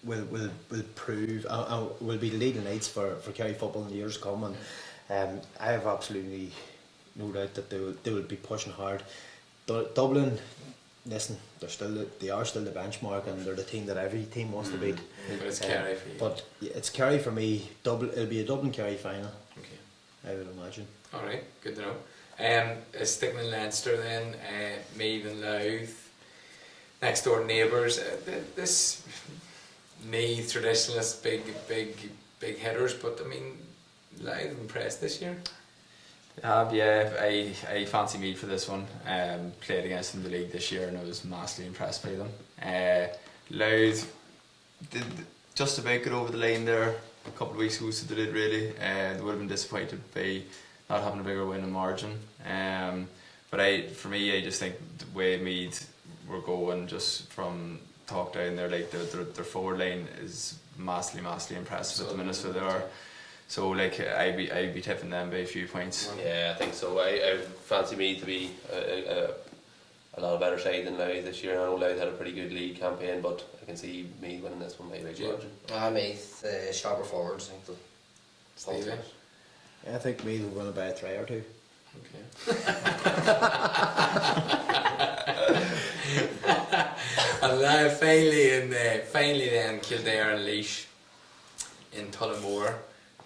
will prove will be leading lights for Kerry football in the years to come. And I have absolutely no doubt that they will be pushing hard. Dublin, listen, they are still the benchmark, and they're the team that every team wants to beat. But it's Kerry for you. But it's Kerry for me. It'll be a Dublin Kerry final. Okay. I would imagine. All right, good to know. Sticking in Leinster then, Meath and Louth, next door neighbours. This Meath traditionalist, big hitters, but I mean, Louth impressed this year. Yeah, I fancy Meath for this one. Played against them in the league this year, and I was massively impressed by them. Louth did just about get over the line there a couple of weeks ago, so they did really. They would have been disappointed by not having a bigger win in margin. But for me, I just think the way Meath were going, just from talk down there, like their forward line is massively impressive at the minute. So they are. So like I'd be tipping them by a few points. Yeah, I think so. I fancy Meath to be a lot better side than Louth this year. I know Louth had a pretty good league campaign, but I can see Meath winning this one by a big margin. Meath, sharper forwards, I think they'll. Yeah, I think Meath will win by a try or two. Okay. And now finally then Kildare and Laois in Tullamore.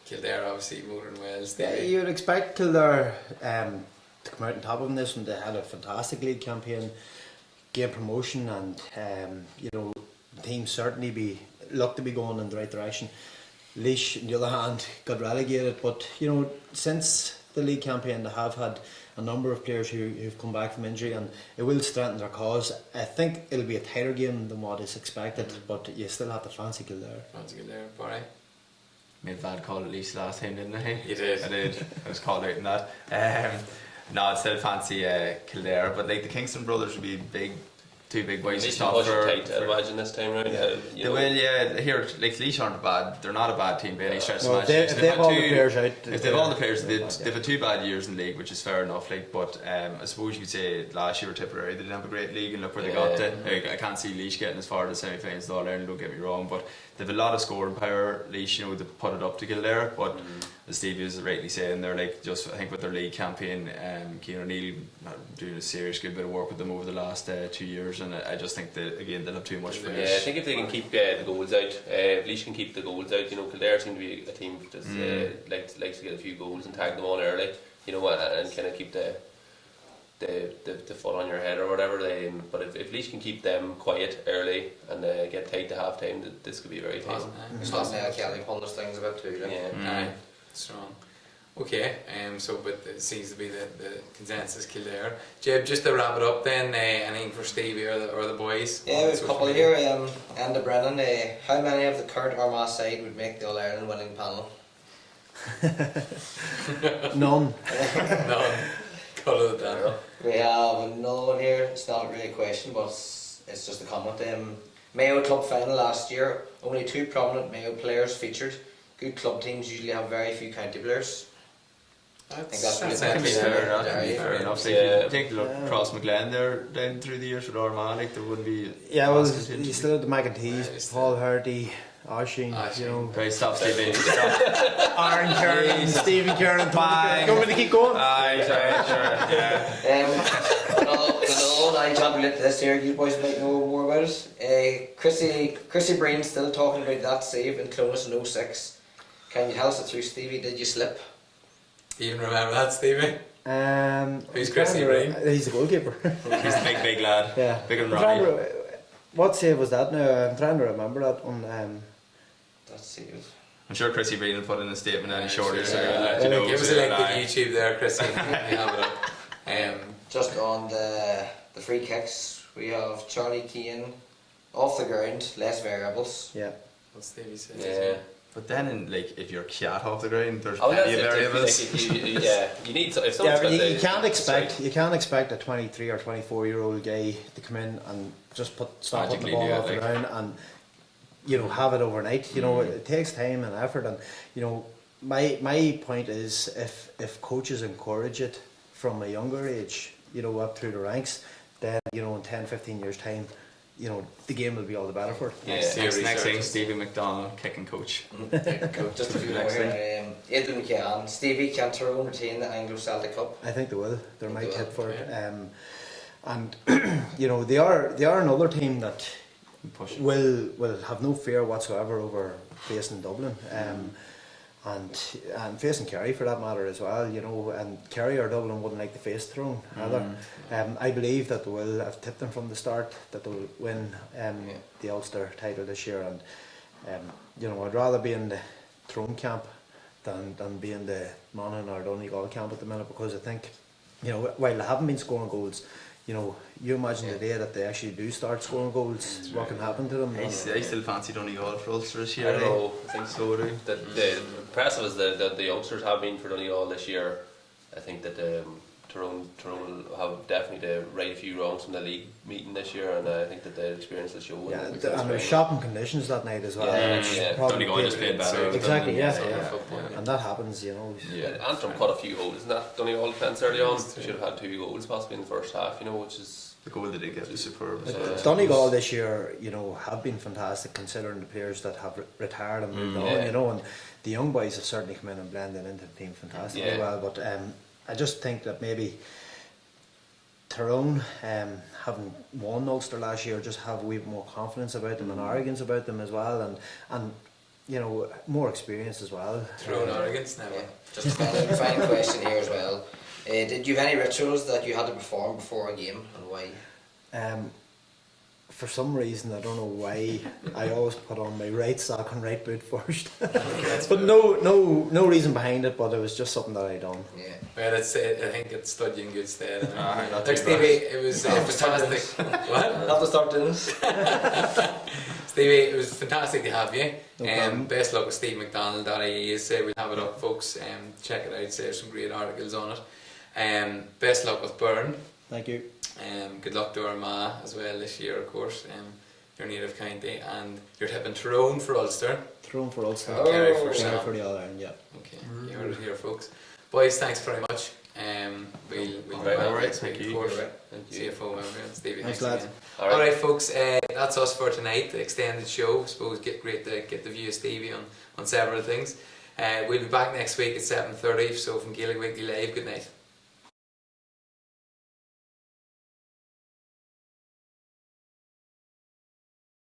Kildare obviously moving well. Yeah, you would expect Kildare to come out on top of this one. They had a fantastic league campaign, gain promotion, and you know, the team certainly looked to be going in the right direction. Laois, on the other hand, got relegated, but you know, since the league campaign, they have had a number of players who've come back from injury, and it will strengthen their cause. I think it'll be a tighter game than what is expected, but you still have to fancy Kildare. Fancy Kildare, Barry. Made a bad call at least last time, didn't I? You did. I did. I was called out in that. No, I'd still fancy Kildare, but like the Kingston brothers would be two big boys. Leitrim push it tight, I imagine, this time round. They will, yeah. Here, like Leitrim aren't bad. They're not a bad team by any stretch of the If they have all the players out, if they've all the players, they've had 2 bad years in the league, which is fair enough. Like, but I suppose you could say last year were Tipperary. They didn't have a great league, and look where they got to. Like, I can't see Laois getting as far as the semi-finals of All Ireland. Don't get me wrong, but they've a lot of scoring power. Laois, you know, they put it up to Kildare, but as Stevie is rightly saying, they're like just I think with their league campaign, Cian O'Neill doing a serious good bit of work with them over the last 2 years, and I just think that again they'll have too much for I think if they can keep the goals out, if Laois can keep the goals out, you know, Kildare seem to be a team that likes to get a few goals and tag them on early, you know, and kind of keep the foot on your head or whatever. But if Laois can keep them quiet early and get tight to half time, this could be very tight. It's not Kelly pulling those things about too. Strong. Okay, but it seems to be the consensus Kildare. Jeb, just to wrap it up then, anything for Stevie or the boys? Yeah, we have a couple here. Enda Brennan, how many of the current Armagh side would make the All Ireland winning panel? None. None. Cut it down. We have another one here. It's not really a question, but it's just a comment. Mayo Club final last year. Only 2 prominent Mayo players featured. Good club teams usually have very few county players. I think that's really fair enough. I think across McGlenn there down through the years with Armagh, like there wouldn't be. Yeah, well, you still had the McEntees, Paul Hardy, Oisin, you know. Right, stop, Stevie. Aaron Kieran, Stephen Kieran, Bang. You want me to keep going? Aye, sure, yeah. Another one I can't relate to this here. You boys might know more about it. Chrissy Breen still talking about that save in Clonus in 06. Can you tell us it through, Stevie? Did you slip? Do you even remember that, Stevie? Who's Chrissy Breen? He's the goalkeeper. He's a big lad. Yeah. Bigger than Ronnie. What save was that now? I'm trying to remember that one. That save. I'm sure Chrissy Breen will put in a statement any shorter, so Give us a link to YouTube there, Chrissy. Just on the free kicks, we have Charlie Keane off the ground, less variables. Yeah. What Stevie said. Yeah. But then, if you're cat off the ground, there's plenty of variables. You need. If you can't expect a 23 or 24-year-old guy to come in and just start putting the ball off the ground and have it overnight. You know, it takes time and effort, and my point is if coaches encourage it from a younger age, up through the ranks, then in 10-15 years time, the game will be all the better for it. Next thing, Stevie McDonnell, kicking coach. Just a few more here. Aidan McCann, Stevie, can Tyrone retain the Anglo-Celtic Cup? I think they will. They're my tip for it. And they are another team that will have no fear whatsoever over facing Dublin. And facing Kerry for that matter as well, and Kerry or Dublin wouldn't like to face Tyrone either. I believe that they will. I've tipped them from the start that they'll win the Ulster title this year, and I'd rather be in the Tyrone camp than be in the Monaghan or Donegal camp at the minute, because I think while they haven't been scoring goals, you imagine the day that they actually do start scoring goals, what can happen to them? I still fancy Donegal for Ulster this year. I don't know. I think so. The impressive as the youngsters have been for Donegal this year. I think that Tyrone will have definitely to right a few wrongs from the league meeting this year, and I think that the experience will show. Yeah, and there were shopping conditions that night as well. Donegal just played better. Exactly. And that happens, Antrim caught a few goals. Isn't that Donegal defence early on? They should have had 2 goals possibly in the first half. Which is. The goal that they get was superb. Donegal this year, have been fantastic considering the players that have retired and moved on, and the young boys have certainly come in and blended into the team fantastically well. But I just think that maybe Tyrone, having won Ulster last year, just have a wee bit more confidence about them and arrogance about them as well, and more experience as well. Tyrone arrogance never. Yeah. Just a final question here as well. Did you have any rituals that you had to perform before a game, and why? For some reason, I don't know why, I always put on my right sock and right boot first. But no reason behind it, but it was just something that I done. Yeah. Well, I think it stood you in good stead. Stevie, it was fantastic. What? Not to start doing this. Stevie, it was fantastic to have you. No best luck with Steve McDonnell.ie. We'll have it up, folks. Check it out. There's some great articles on it. Best luck with Burn. Thank you. Good luck to Armagh as well this year, of course. Your native county, and you're tipping Tyrone for Ulster. Tyrone for Ulster. And Kerry for Kerry Sam. for the All Ireland, yeah. Okay, you heard it here, folks. Boys, thanks very much. We'll be back next week, of course. CFO member, Stevie. Thanks, again. lads. Alright, folks, that's us for tonight. The extended show. I suppose great to get the view of Stevie on several things. We'll be back next week at 7:30. So from Gaelic Weekly Live, good night.